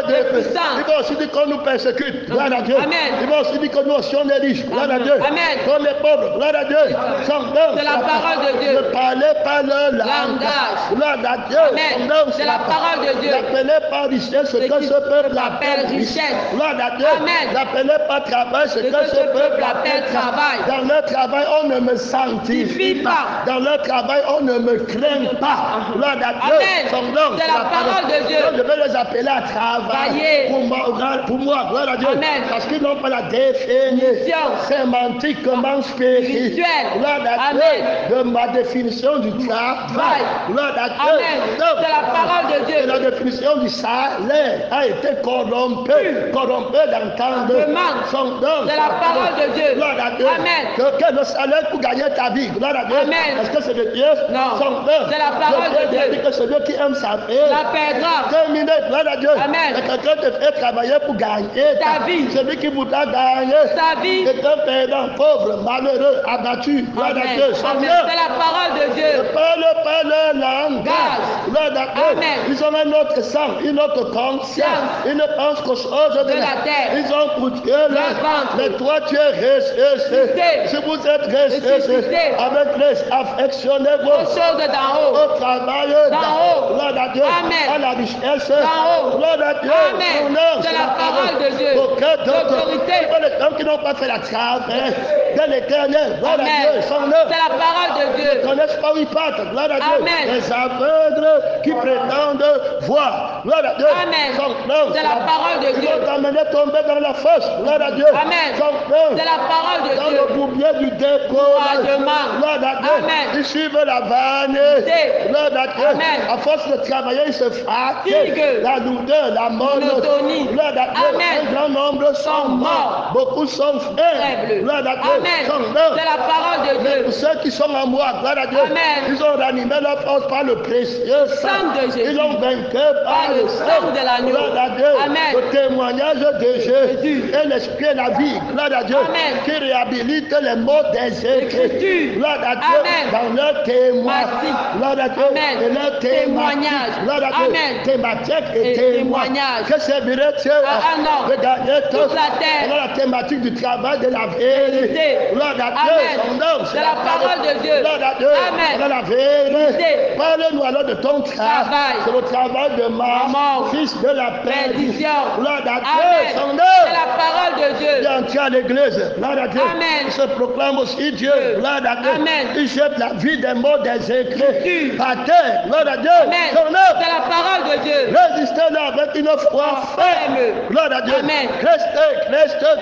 S1: de
S2: puissance.
S1: Il va aussi dire qu'on nous persécute. Gloire à Dieu.
S2: Amen.
S1: Il va aussi dire que nous aussi on est riches. Gloire à Dieu.
S2: Amen.
S1: Qu'on est pauvres. Gloire à Dieu. Son nom,
S2: C'est la parole de Dieu.
S1: Ne parlez pas le
S2: Langage.
S1: Gloire à Dieu.
S2: Amen.
S1: Son nom,
S2: C'est la parole de Dieu.
S1: N'appelez pas richesse ce que ce peuple appelle
S2: richesse.
S1: Gloire à Dieu.
S2: Amen.
S1: N'appelez pas travail ce que ce peuple appelle
S2: travail.
S1: Dans leur travail, on ne me sanctifie pas. Dans leur travail, on ne me craint pas. Gloire à Dieu.
S2: Amen.
S1: Son nom,
S2: C'est la parole de Dieu.
S1: Donc, je vais les appeler à travailler. Pour moi, gloire à Dieu.
S2: Amen.
S1: Parce qu'ils n'ont pas la définition sémantiquement spirituelle. Gloire à Dieu. De ma définition du travail. Gloire à Dieu.
S2: Amen. C'est la parole de Dieu.
S1: La définition du salaire a été corrompue d'entendre son nom.
S2: C'est la parole de Dieu.
S1: Gloire à Dieu.
S2: Amen.
S1: Que le salaire pour gagner ta vie. Gloire à Dieu.
S2: Amen.
S1: Est-ce que c'est de Dieu?
S2: Non.
S1: Son nom.
S2: C'est la parole de Dieu.
S1: Dit que celui qui aime sa vie.
S2: La perdra.
S1: Terminé. Gloire à Dieu.
S2: Amen.
S1: Et quelqu'un te fait travailler pour gagner
S2: ta vie.
S1: Celui qui voudra gagner
S2: sa vie.
S1: C'est un perdant, pauvre, malheureux, abattu. Gloire à Dieu. Son
S2: Amen.
S1: nom.
S2: C'est la parole de Dieu.
S1: Ne parle pas leur langage. Gloire à Dieu.
S2: Amen.
S1: Ils ont un autre sang, une autre conscience. Ils ne pensent qu'aux choses de
S2: la terre.
S1: Ils ont pour Dieu mais toi tu es ressuscité. Si vous êtes ressuscité avec Christ, affectionnez-vous
S2: aux choses d'en haut.
S1: Au travail
S2: d'en haut.
S1: Gloire à Dieu.
S2: Amen.
S1: À la richesse
S2: d'en haut.
S1: Gloire à Dieu.
S2: Amen. C'est la parole de Dieu.
S1: L'autorité. Les gens qui n'ont pas fait la travers de l'éternel. Gloire à Dieu. Son nom.
S2: C'est la parole de Dieu.
S1: Ils ne connaissent pas où ils partent. Gloire à Dieu.
S2: Amen.
S1: Les aveugles qui prétendent voir. Gloire à Dieu.
S2: Amen.
S1: Son nom.
S2: C'est la parole de Dieu.
S1: Ils vont t'amener tomber dans la fosse. Gloire à Dieu.
S2: Amen.
S1: Son nom.
S2: C'est la parole de
S1: Dans
S2: Dieu.
S1: le bourbier du découragement. Gloire à Dieu.
S2: Amen.
S1: Ils suivent la vanité. Gloire à Dieu.
S2: Amen.
S1: À force de travailler, ils se fatiguent.
S2: Figue.
S1: La lourdeur, la monotonie. Gloire à Dieu.
S2: Amen.
S1: Un grand nombre sont morts. Beaucoup sont faibles. Gloire à Dieu.
S2: Amen.
S1: Son nom.
S2: C'est la parole de
S1: Mais
S2: Dieu.
S1: pour ceux qui sont en moi, gloire à Dieu,
S2: Amen.
S1: ils ont ranimé leur force par le précieux
S2: Sang de Jésus.
S1: Ils ont vaincu par le
S2: sang de l'agneau.
S1: Gloire à Dieu.
S2: Amen.
S1: Le témoignage de Jésus et l'esprit et la vie. Gloire à Dieu.
S2: Amen.
S1: Qui réhabilite les mots des Écritures. Gloire à Dieu.
S2: Amen.
S1: Dans leur témoignage.
S2: Merci.
S1: Gloire à Dieu.
S2: Amen.
S1: Et leur
S2: Témoignage.
S1: Gloire à Dieu.
S2: Amen.
S1: Thématique et
S2: Et
S1: témoignage.
S2: témoignage.
S1: Que servirait-il
S2: un homme.
S1: de gagner
S2: Toute la terre.
S1: Alors la thématique du travail de la vérité. Gloire à Dieu.
S2: Amen.
S1: Son nom,
S2: C'est la parole de Dieu.
S1: Gloire à Dieu.
S2: Amen.
S1: Alors la vérité.
S2: Vérité.
S1: Parle-nous alors de ton travail. C'est le travail de
S2: mort.
S1: fils de la
S2: Perdition.
S1: Gloire à Dieu.
S2: Amen.
S1: Son
S2: C'est
S1: nom.
S2: la parole de Dieu.
S1: Il entend à l'église. Gloire à Dieu.
S2: Amen.
S1: Il se proclame aussi Dieu. Gloire à Dieu.
S2: Amen.
S1: Il jette la vie des mots des écrits.
S2: Jésus.
S1: Par terre. Gloire à Dieu.
S2: Amen.
S1: Son nom.
S2: C'est la parole de Dieu.
S1: Résistez-le avec une foi ferme. Gloire à Dieu.
S2: Amen.
S1: Christ.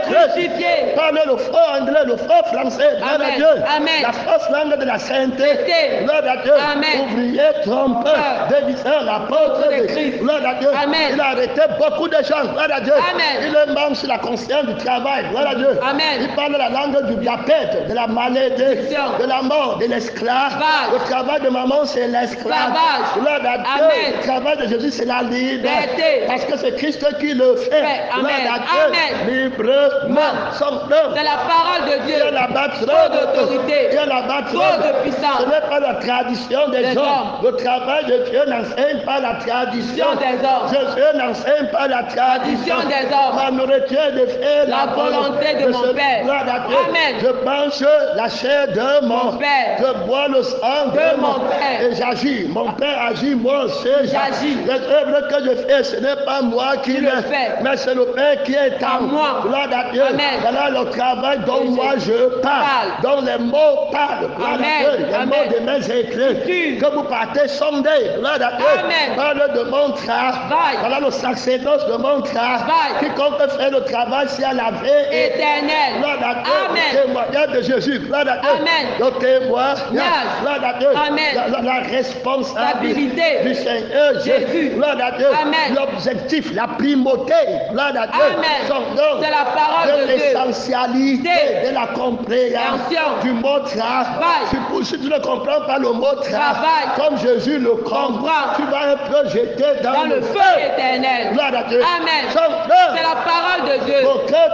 S2: Crucifié.
S1: Parlez le fort anglais, le fort français. Gloire
S2: Amen.
S1: à Dieu.
S2: Amen.
S1: La fausse langue de la sainteté.
S2: Sainteté.
S1: Gloire à Dieu.
S2: Amen.
S1: Ouvrier, trompeur, déviseur, l'apôtre de Christ. Gloire à Dieu.
S2: Amen.
S1: Il a arrêté beaucoup de gens. Gloire à Dieu.
S2: Amen.
S1: Il est membre sur la conscience du travail. Gloire à Dieu.
S2: Amen.
S1: Il parle la langue du diabète, de la malédiction, de la mort, de l'esclave.
S2: Esclavage.
S1: Le travail de maman, c'est l'esclave.
S2: Esclavage.
S1: Gloire à Dieu.
S2: Amen.
S1: Le travail de Jésus, c'est la liberté.
S2: Liberté.
S1: Parce que c'est Christ qui le fait.
S2: Amen.
S1: Gloire à Dieu.
S2: Amen.
S1: Librement. Son nom.
S2: C'est la parole de
S1: Il y
S2: Dieu.
S1: a là-bas
S2: Trop d'autorité.
S1: Il y a là-bas
S2: Trop de puissance.
S1: Ce n'est pas la tradition des
S2: Des
S1: hommes.
S2: hommes.
S1: Le travail de Dieu n'enseigne pas la tradition
S2: Des hommes.
S1: Jésus n'enseigne pas la tradition.
S2: Des hommes.
S1: Ma nourriture est de faire
S2: La volonté de mon Père.
S1: Gloire à Dieu.
S2: Amen.
S1: Je mange la chair de mon
S2: Père.
S1: Je bois le sang
S2: De mon Père.
S1: Et j'agis. Mon Père agit, moi aussi
S2: J'agis.
S1: Les œuvres que je fais, ce n'est pas moi qui
S2: le fais.
S1: mais c'est le Père qui est en
S2: moi.
S1: Gloire à Dieu.
S2: Amen.
S1: Voilà le travail dont
S2: Et
S1: moi je parle. Dont les mots parlent. Gloire
S2: Amen.
S1: à Dieu. Les
S2: Amen.
S1: mots de mes écrits. Que vous partez sondez. Gloire à Dieu.
S2: Amen.
S1: Parle de mon travail. Voilà le sacerdoce de mon travail.
S2: Travail.
S1: Quiconque fait le travail, c'est à la vie
S2: Éternel.
S1: Gloire à Dieu.
S2: Amen.
S1: Le témoignage de Jésus. Gloire à Dieu.
S2: Amen.
S1: Le témoignage.
S2: Yes.
S1: Gloire à Dieu.
S2: Amen.
S1: La responsabilité
S2: Stabilité.
S1: du Seigneur Jésus.
S2: Jésus.
S1: Gloire à Dieu.
S2: Amen.
S1: L'objectif, la primauté. Gloire à Dieu.
S2: Amen.
S1: Son nom.
S2: C'est la parole de Dieu.
S1: L'essentialité de la compréhension du mot travail. Si tu ne comprends pas le mot travail, comme Jésus le comprend, tu vas être jeté dans le feu
S2: éternel.
S1: Gloire à Dieu.
S2: Amen.
S1: Son nom.
S2: C'est la parole de Dieu.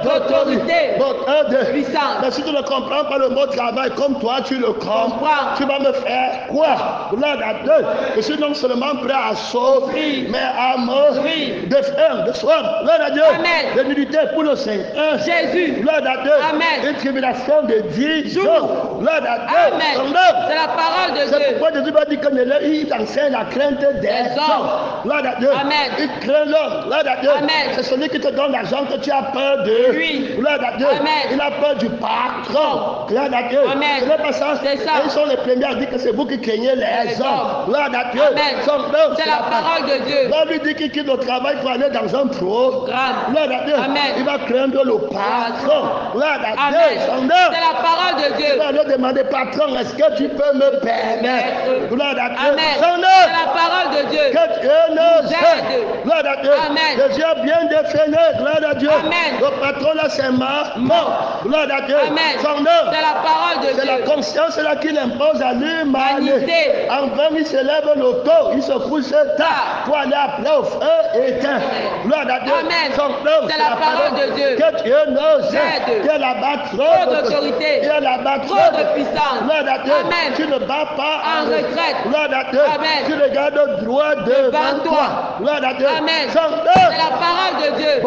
S2: L'autorité. Puissance.
S1: Mais si tu ne comprends pas le mot travail comme toi, tu le comprends. Tu vas me faire quoi? Gloire à Dieu. Je suis non seulement prêt à sauver, mais à me défendre, de soi. Gloire à Dieu.
S2: Amen.
S1: De militer pour le Seigneur.
S2: Jésus.
S1: Gloire à Dieu.
S2: Amen.
S1: Une tribulation de 10 jours. Gloire à Dieu.
S2: Amen.
S1: Son nom.
S2: C'est la parole de
S1: C'est
S2: Dieu.
S1: pourquoi Jésus va dire qu'il enseigne la crainte des hommes. Gloire à Dieu.
S2: Amen.
S1: Il craint l'homme. Gloire à Dieu.
S2: Amen.
S1: C'est celui qui te donne l'argent que tu as peur de.
S2: Oui.
S1: Gloire à Dieu.
S2: Amen.
S1: Il a peur du patron. Gloire à Dieu.
S2: Amen.
S1: Ce n'est pas ça.
S2: C'est ça.
S1: Et ils sont les premiers à dire que c'est vous qui craignez les hommes. Gloire à Dieu.
S2: Amen.
S1: Son nom,
S2: C'est la parole de Dieu.
S1: Là, lui dit qu'il quitte le travail pour aller dans un programme. Gloire à Dieu.
S2: Amen.
S1: Il va craindre le patron. Gloire à Dieu.
S2: Amen.
S1: Son
S2: C'est
S1: nom.
S2: la parole de Dieu.
S1: Il va lui demander, patron, est-ce que tu peux me permettre? Gloire à Dieu.
S2: Amen.
S1: Son
S2: C'est
S1: nom.
S2: la parole de Dieu.
S1: Que Dieu nous
S2: Aide.
S1: aide. Gloire à Dieu.
S2: Amen.
S1: Jésus a bien défini. Gloire à Dieu.
S2: Amen.
S1: Le patron là, c'est mort. Gloire à Dieu.
S2: Amen.
S1: Son nom.
S2: C'est la parole de
S1: C'est la
S2: Dieu.
S1: conscience là qu'il impose à l'humanité.
S2: Humanité.
S1: En vain, il se lève le dos, il se couche tard pour aller appeler au feu éteint. Gloire à Dieu.
S2: Amen.
S1: Son nom,
S2: C'est la parole de Dieu.
S1: Que Dieu nous aide.
S2: Aide.
S1: Dieu là-bas
S2: Trop d'autorité.
S1: Dieu là-bas
S2: Trop de puissance.
S1: Gloire à Dieu.
S2: Amen.
S1: Tu ne bats pas
S2: En retraite.
S1: Gloire à Dieu.
S2: Amen.
S1: Tu regardes droit devant toi. Gloire à Dieu.
S2: Amen.
S1: Son nom.
S2: C'est la parole de Dieu.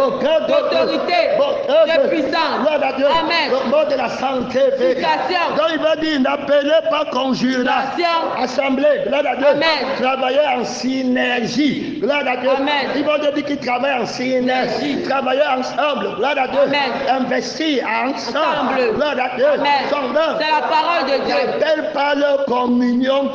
S2: D'autorité. De puissance.
S1: Gloire à Dieu.
S2: Amen.
S1: Le mot de la santé.
S2: Sanctification.
S1: Donc il va dire, n'appelez pas conjuration. Assemblée. Gloire à Dieu.
S2: Amen.
S1: Travailler en synergie. Gloire à Dieu.
S2: Amen.
S1: Il va dire qu'ils travaillent en synergie. Travailler ensemble. Gloire à Dieu.
S2: Amen.
S1: Investir ensemble.
S2: Ensemble.
S1: Gloire à Dieu.
S2: Amen.
S1: Son nom.
S2: C'est la parole de Dieu.
S1: N'appelle pas leur communion.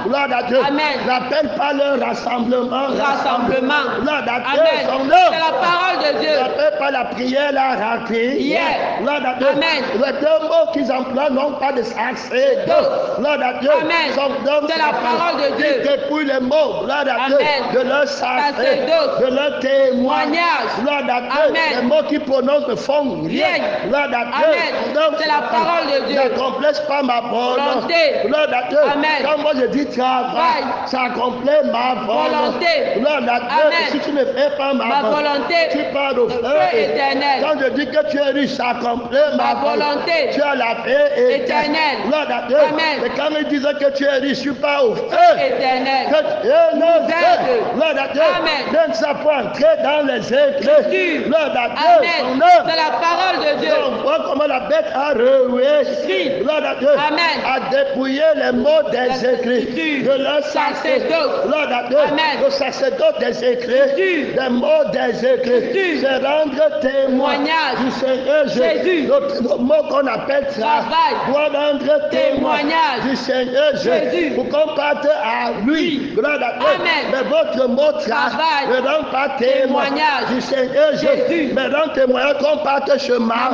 S1: Gloire à Dieu.
S2: Amen.
S1: N'appelle pas leur rassemblement.
S2: Rassemblement.
S1: Gloire à Dieu.
S2: Amen.
S1: Son
S2: C'est
S1: nom.
S2: la parole de Dieu.
S1: N'appelle pas la prière la raté.
S2: Hier.
S1: Gloire à Dieu.
S2: Amen.
S1: Les deux mots qu'ils emploient n'ont pas de sacerdoce. Gloire à Dieu.
S2: Amen.
S1: Son nom,
S2: C'est la parole de Dieu.
S1: Ils dépouillent les mots. Gloire à Dieu.
S2: Amen.
S1: De leur sacerdoce. De leur témoignage. Gloire à Dieu.
S2: Amen.
S1: Les mots qu'ils prononcent ne font rien.
S2: Rien.
S1: Gloire à Dieu.
S2: Amen.
S1: Donc,
S2: C'est la parole de Dieu.
S1: n'accomplisse pas ma
S2: Volonté.
S1: Gloire à Dieu.
S2: Amen.
S1: Quand moi je dis travail, ça accomplit ma
S2: Volonté.
S1: Gloire à Dieu.
S2: Amen.
S1: Si tu ne fais pas ma
S2: volonté.
S1: tu pars au
S2: Le
S1: feu
S2: feu éternel.
S1: Quand je dis que tu es riche, ça accomplit ma
S2: volonté.
S1: Tu as la paix
S2: Éternelle.
S1: Gloire à Dieu.
S2: Amen.
S1: Mais quand ils disent que tu es riche, tu pars au feu
S2: Éternel.
S1: Que Dieu nous aide. Gloire à Dieu.
S2: Amen.
S1: Même ça peut entrer dans les écrits.
S2: Jésus.
S1: Gloire à Dieu. Son
S2: Amen.
S1: nom.
S2: C'est la parole de Dieu.
S1: On voit comment la bête a réussi. Gloire à Dieu.
S2: Amen.
S1: À dépouiller les mots des écrits. De leur sacerdoce. Gloire à Dieu.
S2: Amen.
S1: Le sacerdoce des écrits. Des mots des écrits. C'est rendre témoignage du Seigneur Jésus. Le mot qu'on appelle travail doit rendre témoignage du Seigneur Jésus. Pour qu'on parte à lui. Gloire à Dieu.
S2: Amen.
S1: Mais votre mot travail ne rend pas témoignage du Seigneur Jésus. Mais rend témoignage qu'on parte chemin.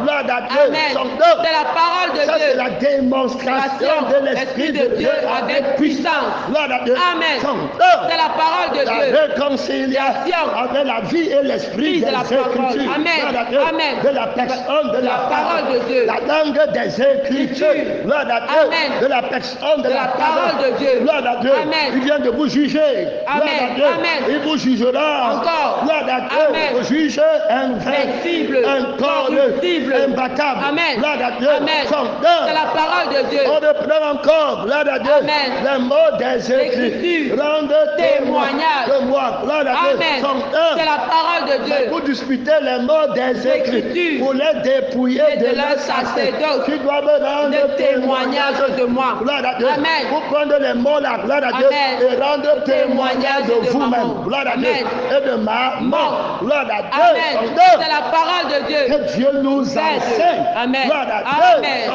S1: Gloire à Dieu.
S2: Amen. C'est la parole de
S1: Ça,
S2: Dieu.
S1: c'est la démonstration de l'Esprit de Dieu avec puissance. Gloire à Dieu.
S2: Amen. C'est la parole de Dieu.
S1: La réconciliation avec la vie et l'esprit des
S2: de la parole.
S1: Écritures.
S2: Amen.
S1: Gloire à Dieu.
S2: Amen.
S1: De la personne de la
S2: parole de Dieu.
S1: La langue des Écritures. Gloire à Dieu.
S2: Amen.
S1: De la personne de la
S2: parole de Dieu.
S1: Gloire à Dieu.
S2: Amen.
S1: Il vient de vous juger. Gloire
S2: Amen.
S1: à Dieu.
S2: Amen.
S1: Il vous jugera.
S2: Encore.
S1: Gloire à Dieu.
S2: Amen.
S1: Vous juge
S2: Invincible.
S1: incorruptible, imbattable.
S2: Amen.
S1: Gloire à Dieu.
S2: Amen.
S1: Son
S2: C'est la parole de Dieu.
S1: on reprend encore, gloire à Dieu,
S2: Amen.
S1: les mots des Écritures.
S2: L'écriture.
S1: Rendre témoignage de moi, gloire à Dieu.
S2: Amen.
S1: Son
S2: C'est la parole de Dieu.
S1: vous disputez les mots des Écritures. Vous les dépouillez
S2: Et de leur sacerdoce.
S1: Qui doivent rendre
S2: De témoignage de moi.
S1: Gloire à Dieu.
S2: Amen.
S1: Vous prenez les mots là, gloire à Dieu,
S2: Amen.
S1: et rendre témoignage de
S2: de ma
S1: vous-même.
S2: mort.
S1: Gloire à Dieu.
S2: Amen.
S1: Et de ma mort. Gloire à Dieu.
S2: Amen.
S1: Son nom.
S2: C'est la parole de Dieu.
S1: Que Dieu nous enseigne
S2: Amen.
S1: Gloire à Dieu.
S2: Amen.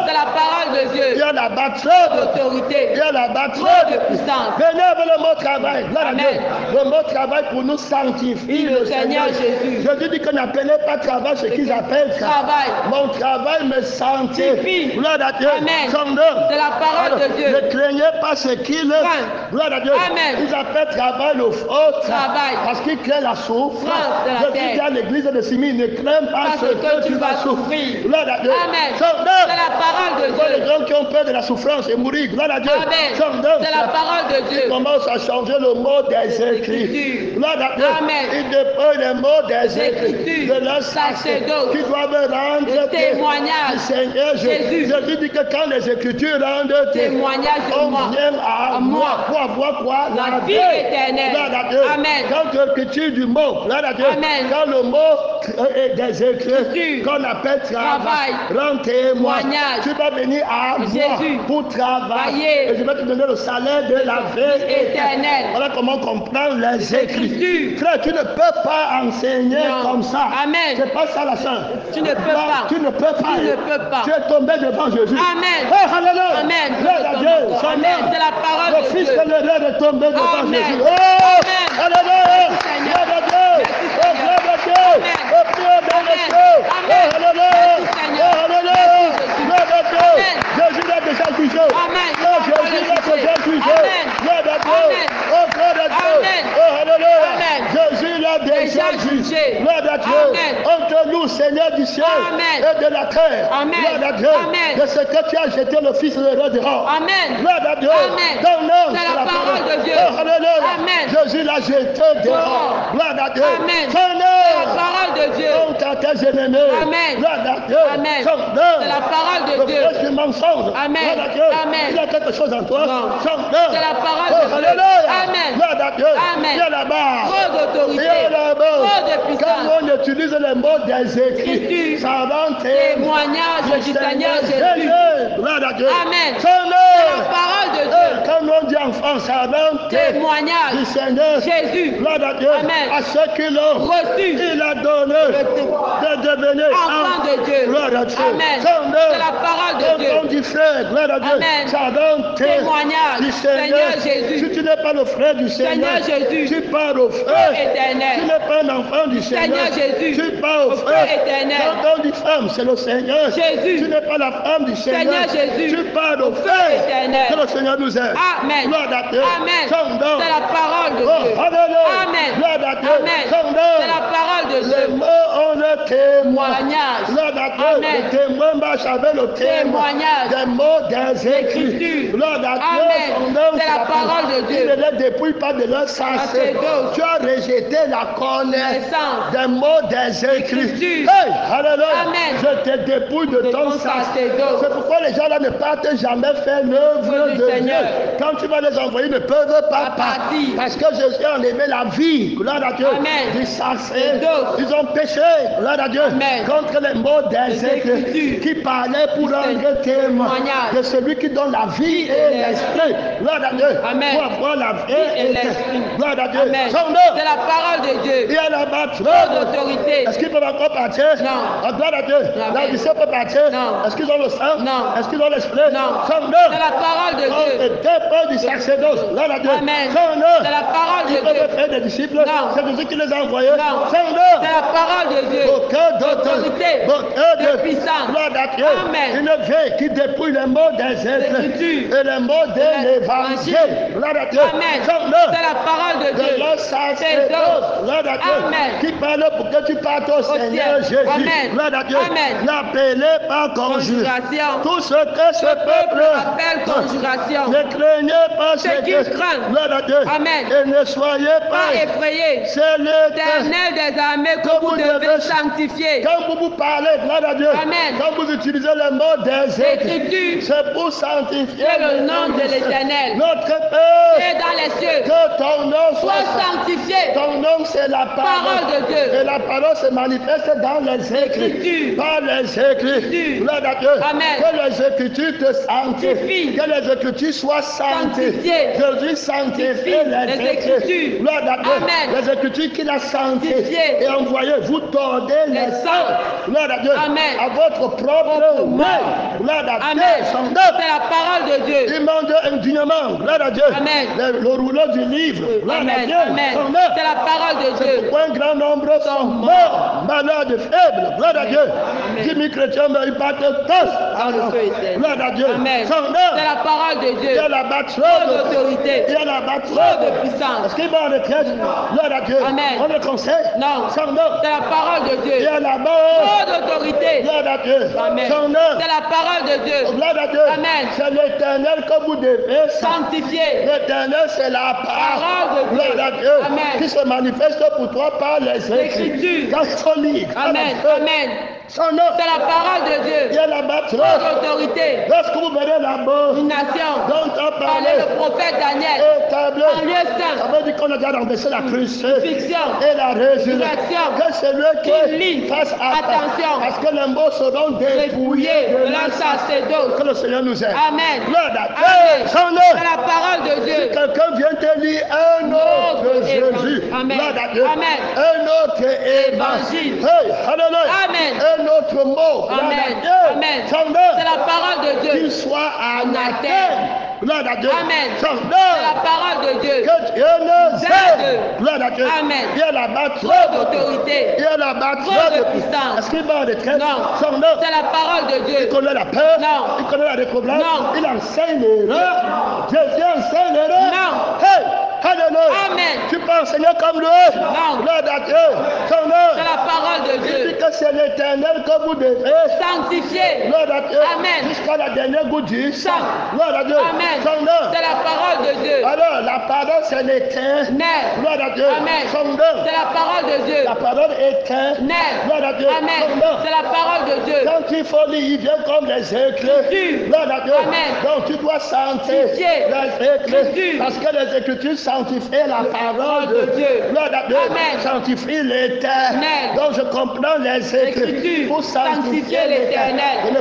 S2: C'est la parole de Dieu.
S1: Il y a la batterie
S2: D'autorité.
S1: Il y a la batterie
S2: Trop de puissance.
S1: Venez avec le mot travail. Gloire à
S2: Amen.
S1: Dieu. Le mot travail pour nous sanctifie
S2: Le Seigneur Jésus.
S1: Jésus dit qu'on n'appelait pas travail ce qu'ils appellent
S2: Travail.
S1: Mon travail me sanctifie. Gloire à Dieu.
S2: Amen.
S1: Son
S2: C'est la parole de Dieu.
S1: Ne craignez pas ce qu'ils Gloire à Dieu.
S2: Amen.
S1: Ils appellent travail le faux
S2: Travail.
S1: parce qu'ils créent la souffrance.
S2: de la
S1: Je dis à l'église de Simi, ne crains pas
S2: Parce
S1: ce que tu vas
S2: souffrir.
S1: Gloire à Dieu.
S2: Amen.
S1: Son
S2: C'est la parole de
S1: Dieu. Les
S2: Dieu.
S1: gens qui ont peur de la souffrance et mourir. Gloire à Dieu.
S2: Amen.
S1: Son Dieu.
S2: C'est la parole de Dieu.
S1: Ils commencent à changer le mot des écrits.
S2: Écritures.
S1: Gloire à Dieu.
S2: Amen.
S1: Ils déploient les mots des
S2: Écritures.
S1: écrits de leur
S2: Sacerdoce.
S1: qui doivent rendre
S2: Le témoignage.
S1: du Seigneur
S2: Jésus.
S1: Jésus dit que quand les Écritures rendent
S2: Témoignage de
S1: on
S2: moi.
S1: vient à moi pour avoir quoi?
S2: La vie éternelle.
S1: Gloire à Dieu.
S2: Amen.
S1: Quand l'écriture du mot, gloire à Dieu.
S2: Amen.
S1: Quand le mot est des écrits qu'on appelle travail, rend témoin,
S2: Témoignage.
S1: tu vas venir à moi
S2: Jésus.
S1: pour travailler.
S2: Travailler.
S1: Et je vais te donner le salaire de la vie
S2: Éternelle.
S1: Voilà comment on comprend les écrits. Frère, tu ne peux pas enseigner
S2: Non.
S1: comme ça.
S2: Amen.
S1: C'est pas ça la sœur.
S2: Tu ne peux pas.
S1: Tu ne peux pas.
S2: Tu ne peux pas.
S1: Tu es tombé devant Jésus.
S2: Amen.
S1: Oh, alléluia.
S2: Amen.
S1: Gloire à Dieu. Son
S2: Amen.
S1: nom.
S2: C'est la parole
S1: Le
S2: de
S1: Fils
S2: Dieu.
S1: de l'erreur est tombé devant
S2: Amen.
S1: Jésus. Oh,
S2: Amen.
S1: alléluia.
S2: Merci, Seigneur.
S1: Gloire à Dieu.
S2: Merci,
S1: Oh,
S2: Seigneur.
S1: gloire à Dieu.
S2: Amen.
S1: Oh, priez bien
S2: Amen.
S1: Dieu. Oh,
S2: Amen.
S1: alléluia.
S2: Merci, Seigneur.
S1: Oh, alléluia.
S2: Merci,
S1: Gloire à Dieu.
S2: Amen.
S1: Jésus l'a déjà touché.
S2: Amen.
S1: Oh, Jésus l'a déjà touché.
S2: Amen.
S1: Gloire à Dieu.
S2: Amen.
S1: Oh, gloire à Dieu.
S2: Amen.
S1: Oh, alléluia.
S2: Amen.
S1: Jésus l'a déjà jugé. Gloire à Dieu.
S2: Amen.
S1: Entre nous, Seigneur du ciel
S2: Amen.
S1: et de la terre.
S2: Amen.
S1: Gloire à Dieu.
S2: Amen.
S1: De ce que tu as jeté le Fils de l'erreur dehors.
S2: Amen.
S1: Gloire à Dieu.
S2: Amen.
S1: Ton nom,
S2: C'est la parole de Dieu.
S1: Oh, alléluia.
S2: Amen.
S1: Jésus l'a jeté dehors. Gloire à Dieu.
S2: Amen.
S1: Ton
S2: C'est la
S1: nom.
S2: parole de Dieu.
S1: Honte à tes ennemis.
S2: Amen.
S1: Gloire à Dieu.
S2: Amen.
S1: Ton nom.
S2: C'est la parole de
S1: Le
S2: Dieu.
S1: prêche du mensonge.
S2: Amen.
S1: Gloire à Dieu.
S2: Amen.
S1: Il y a quelque chose en toi.
S2: Non.
S1: Ton nom.
S2: C'est la parole
S1: Oh,
S2: de Dieu.
S1: alléluia.
S2: Amen.
S1: Gloire à Dieu.
S2: Amen.
S1: Il y a là-bas.
S2: Trop d'autorité.
S1: Il y a là-bas.
S2: Trop de puissance.
S1: Quand on utilise les mots des écrits,
S2: Écriture.
S1: ça rend
S2: Témoignage du Seigneur Jésus.
S1: Gloire à Dieu.
S2: Amen.
S1: Son
S2: C'est
S1: nom.
S2: la parole de Dieu.
S1: Quand on dit enfant, ça rend du
S2: Témoignage.
S1: Seigneur.
S2: Jésus.
S1: Gloire à Dieu.
S2: Amen.
S1: À ceux qui l'ont
S2: Reçu.
S1: il a donné de devenir
S2: Enfant de Dieu.
S1: Gloire à Dieu.
S2: Amen.
S1: Son nom.
S2: C'est la parole de Dieu.
S1: Quand on dit frère, gloire à Dieu.
S2: Amen.
S1: Ça rend
S2: Témoignage.
S1: du Seigneur.
S2: Seigneur Jésus.
S1: Si tu n'es pas le frère du Seigneur,
S2: Seigneur Jésus.
S1: tu pars au frère.
S2: Éternel.
S1: Tu n'es pas un enfant du Seigneur,
S2: Seigneur Jésus.
S1: tu pars au
S2: Au
S1: frère.
S2: feu éternel.
S1: Quand on dit femme, c'est le Seigneur.
S2: Jésus.
S1: Tu n'es pas la femme du Seigneur,
S2: Seigneur Jésus.
S1: tu pars au
S2: feu
S1: frère.
S2: éternel.
S1: Que le Seigneur nous aide.
S2: Amen.
S1: Gloire à Dieu.
S2: Amen.
S1: Son nom.
S2: C'est la parole de
S1: Oh,
S2: Dieu.
S1: alléluia.
S2: Amen.
S1: Gloire à Dieu.
S2: Amen.
S1: Son nom.
S2: C'est la parole de
S1: Les
S2: Dieu.
S1: mots ont le témoin.
S2: Témoignage.
S1: Gloire à Dieu.
S2: Amen.
S1: Le témoin marche avec le témoin.
S2: Témoignage.
S1: Des mots des écrits.
S2: Écriture.
S1: Gloire à Dieu.
S2: Amen.
S1: Son nom,
S2: C'est la parole de Dieu.
S1: Il ne les dépouille pas de leur sacerdoce.
S2: Sacerdoce.
S1: Tu as rejeté la connaissance
S2: Connaissance.
S1: des mots des écrits.
S2: Écriture.
S1: Hey, alléluia.
S2: Amen.
S1: Je te dépouille de ton sacerdoce. C'est pourquoi les gens là ne partent jamais faire l'œuvre
S2: Du
S1: de Dieu.
S2: Seigneur.
S1: Quand tu vas les envoyer, ils ne peuvent pas partir. Parce que Jésus a enlevé la vie. Gloire à Dieu.
S2: Amen.
S1: Du sacerdoce.
S2: Sacerdoce.
S1: Ils ont péché. Gloire à Dieu.
S2: Amen.
S1: Contre les mots des
S2: Des
S1: écrits
S2: Écritures.
S1: qui parlaient pour rendre témoin
S2: Témoignage.
S1: de celui qui donne la vie et l'esprit. Gloire à Dieu.
S2: Amen.
S1: Pour avoir la vie
S2: Et
S1: et
S2: l'esprit.
S1: l'esprit. Gloire à Dieu.
S2: Amen.
S1: Son
S2: C'est
S1: nom.
S2: la parole de Dieu.
S1: Il y a là-bas
S2: Trop
S1: trop
S2: d'autorité.
S1: Est-ce qu'ils peuvent encore partir?
S2: Non.
S1: Ah, gloire à Dieu.
S2: Amen.
S1: La Odyssée peut partir?
S2: Non.
S1: Est-ce qu'ils ont le sang?
S2: Non.
S1: Est-ce qu'ils ont l'esprit?
S2: Non.
S1: Son nom.
S2: C'est la parole de
S1: Oh,
S2: Dieu.
S1: et dépôt du sacerdoce. Gloire à Dieu.
S2: Amen.
S1: Son nom.
S2: C'est la parole de
S1: Ils peuvent
S2: Dieu.
S1: faire des disciples?
S2: Non.
S1: C'est Jésus qui les a envoyés?
S2: Non.
S1: Son nom.
S2: C'est la parole de Dieu.
S1: Aucun
S2: D'autorité.
S1: Aucun
S2: De puissance.
S1: Gloire à Dieu.
S2: Amen.
S1: Une vie qui dépouille les mots des êtres
S2: Écritures.
S1: et les mots de l'évangile. Gloire à Dieu.
S2: Amen.
S1: Son nom.
S2: C'est la parole de
S1: De
S2: Dieu.
S1: leur sacerdoce. Gloire à Dieu.
S2: Amen.
S1: Qui parle pour que tu partes au Seigneur
S2: ciel.
S1: Jésus.
S2: Amen.
S1: Gloire à Dieu.
S2: Amen.
S1: N'appelez pas conjuration.
S2: Conjuration.
S1: Tout ce que ce
S2: Le peuple
S1: peuple
S2: appelle conjuration.
S1: ne craignez pas
S2: Ce
S1: ce
S2: qu'ils
S1: que.
S2: craignent.
S1: Gloire à Dieu.
S2: Amen.
S1: Et ne soyez
S2: Pas
S1: pas.
S2: effrayé.
S1: C'est l'éternel.
S2: Éternel des armées que vous devez sanctifier.
S1: Quand vous parlez, gloire à Dieu.
S2: Amen.
S1: Quand vous utilisez le mot des
S2: Écriture.
S1: c'est pour sanctifier
S2: C'est le nom de l'Éternel.
S1: Notre Père.
S2: Et dans les cieux.
S1: Que ton nom soit
S2: Sois sanctifié.
S1: Ton nom, c'est la parole.
S2: Parole de Dieu.
S1: Et la parole se manifeste dans les écritures.
S2: Écritures.
S1: Par les Écritures. Gloire à Dieu.
S2: Amen.
S1: Que les Écritures te sanctifient. Que les Écritures soient sanctifiées. Jésus sanctifie les Écritures. Gloire à Dieu.
S2: Amen.
S1: Les Écritures qu'il a sanctifiées et envoyées. Vous tordez les sangs. Gloire à Dieu.
S2: Amen.
S1: À votre propre main. Gloire à Dieu.
S2: Amen. C'est la parole de Dieu.
S1: Il demande indignement. Gloire à Dieu.
S2: Amen.
S1: Le rouleau du livre. Gloire à Dieu.
S2: Amen.
S1: Son
S2: C'est la parole de
S1: C'est
S2: Dieu.
S1: pourquoi un grand nombre sont morts, malades, faibles. Gloire à Dieu. 10 000 chrétiens, mais ils partent tous. Gloire à Dieu.
S2: Amen.
S1: Son
S2: C'est la parole de Dieu.
S1: il y a là-bas trop
S2: Trop d'autorité.
S1: Il y a là-bas
S2: Trop de puissance.
S1: Est-ce qu'il va en retraite? Gloire à Dieu.
S2: Amen.
S1: On le conseille?
S2: Non.
S1: Son nom.
S2: C'est la parole de
S1: Il y
S2: Dieu.
S1: a là-bas.
S2: Trop d'autorité.
S1: Gloire à Dieu.
S2: Amen.
S1: Son nom.
S2: C'est la parole de Dieu.
S1: Gloire à Dieu.
S2: Amen.
S1: C'est l'éternel que vous devez
S2: Sanctifié.
S1: L'éternel, c'est la
S2: Parole de Dieu.
S1: Gloire à Dieu.
S2: Amen.
S1: Qui se manifeste pour toi par les
S2: Écritures.
S1: catholiques.
S2: Amen. Amen.
S1: Son nom.
S2: C'est la parole de
S1: Il y
S2: Dieu.
S1: a là-bas
S2: Trop d'autorité.
S1: lorsque vous verrez là-bas,
S2: Une nation.
S1: dont on
S2: Parlait
S1: parlait,
S2: le prophète Daniel.
S1: établi,
S2: En lieu
S1: ça
S2: saint.
S1: veut dire qu'on a déjà renversé la crucifixion
S2: Fiction.
S1: et la résurrection.
S2: Résurrection.
S1: Que celui
S2: Qui
S1: qui
S2: lit.
S1: fasse
S2: Attention.
S1: parce que les mots seront dépouillés
S2: Dépouillé
S1: de
S2: de
S1: la
S2: leur sacerdoce.
S1: Que le Seigneur nous aide.
S2: Amen.
S1: Gloire à Dieu.
S2: Amen.
S1: Son nom.
S2: C'est la parole de Dieu.
S1: Quelqu'un vient te lire un autre
S2: Autre
S1: Jésus.
S2: Amen.
S1: Gloire à Dieu.
S2: Amen.
S1: Un autre
S2: Évangile.
S1: Hey, alléluia.
S2: Amen.
S1: Un autre mot. Gloire
S2: Amen.
S1: à Dieu.
S2: Amen.
S1: Son nom.
S2: C'est la parole de
S1: Qu'il
S2: Dieu.
S1: soit anathème.
S2: Anathème.
S1: Gloire à Dieu.
S2: Amen.
S1: Son
S2: C'est
S1: nom.
S2: la parole de Dieu.
S1: Que Dieu nous aide. Gloire à Dieu.
S2: Amen.
S1: Il y a là-bas
S2: Trop d'autorité.
S1: Il y a là-bas
S2: Trop de puissance.
S1: Est-ce qu'il va en retraite?
S2: Non.
S1: Son nom.
S2: C'est la parole de
S1: Il
S2: Dieu.
S1: connaît la peur.
S2: Non.
S1: Il connaît la récompense.
S2: Non.
S1: Il enseigne l'erreur. Jésus enseigne l'erreur.
S2: Non.
S1: Hey, alléluia.
S2: Amen.
S1: Tu peux enseigner comme lui.
S2: Non.
S1: Gloire à Dieu. Son nom.
S2: C'est la parole de
S1: Il dit
S2: Dieu.
S1: que c'est l'éternel que vous devez.
S2: Sanctifié.
S1: Gloire à Dieu.
S2: Amen.
S1: Jusqu'à la dernière goutte du sang.
S2: Sang.
S1: Gloire à Dieu.
S2: Amen.
S1: Son nom.
S2: C'est la parole de Dieu.
S1: Alors, la parole, c'est l'éternel. Gloire à Dieu.
S2: Amen.
S1: Son nom.
S2: C'est la parole de Dieu.
S1: La parole éternelle. Gloire à Dieu. Son
S2: Amen.
S1: nom.
S2: C'est la parole de Dieu.
S1: Quand il faut lire, il vient comme les écritures.
S2: Jésus.
S1: Gloire à Dieu.
S2: Amen.
S1: Donc tu dois sanctifier
S2: Sanctifier.
S1: les écritures.
S2: Jésus.
S1: Parce que les écritures sanctifient la parole de
S2: de
S1: Dieu.
S2: Dieu.
S1: Gloire à Dieu.
S2: Amen.
S1: Sanctifie l'éternel.
S2: Amen.
S1: Donc je comprends les écritures
S2: Écritures.
S1: pour sanctifier
S2: Sanctifier l'éternel.
S1: Je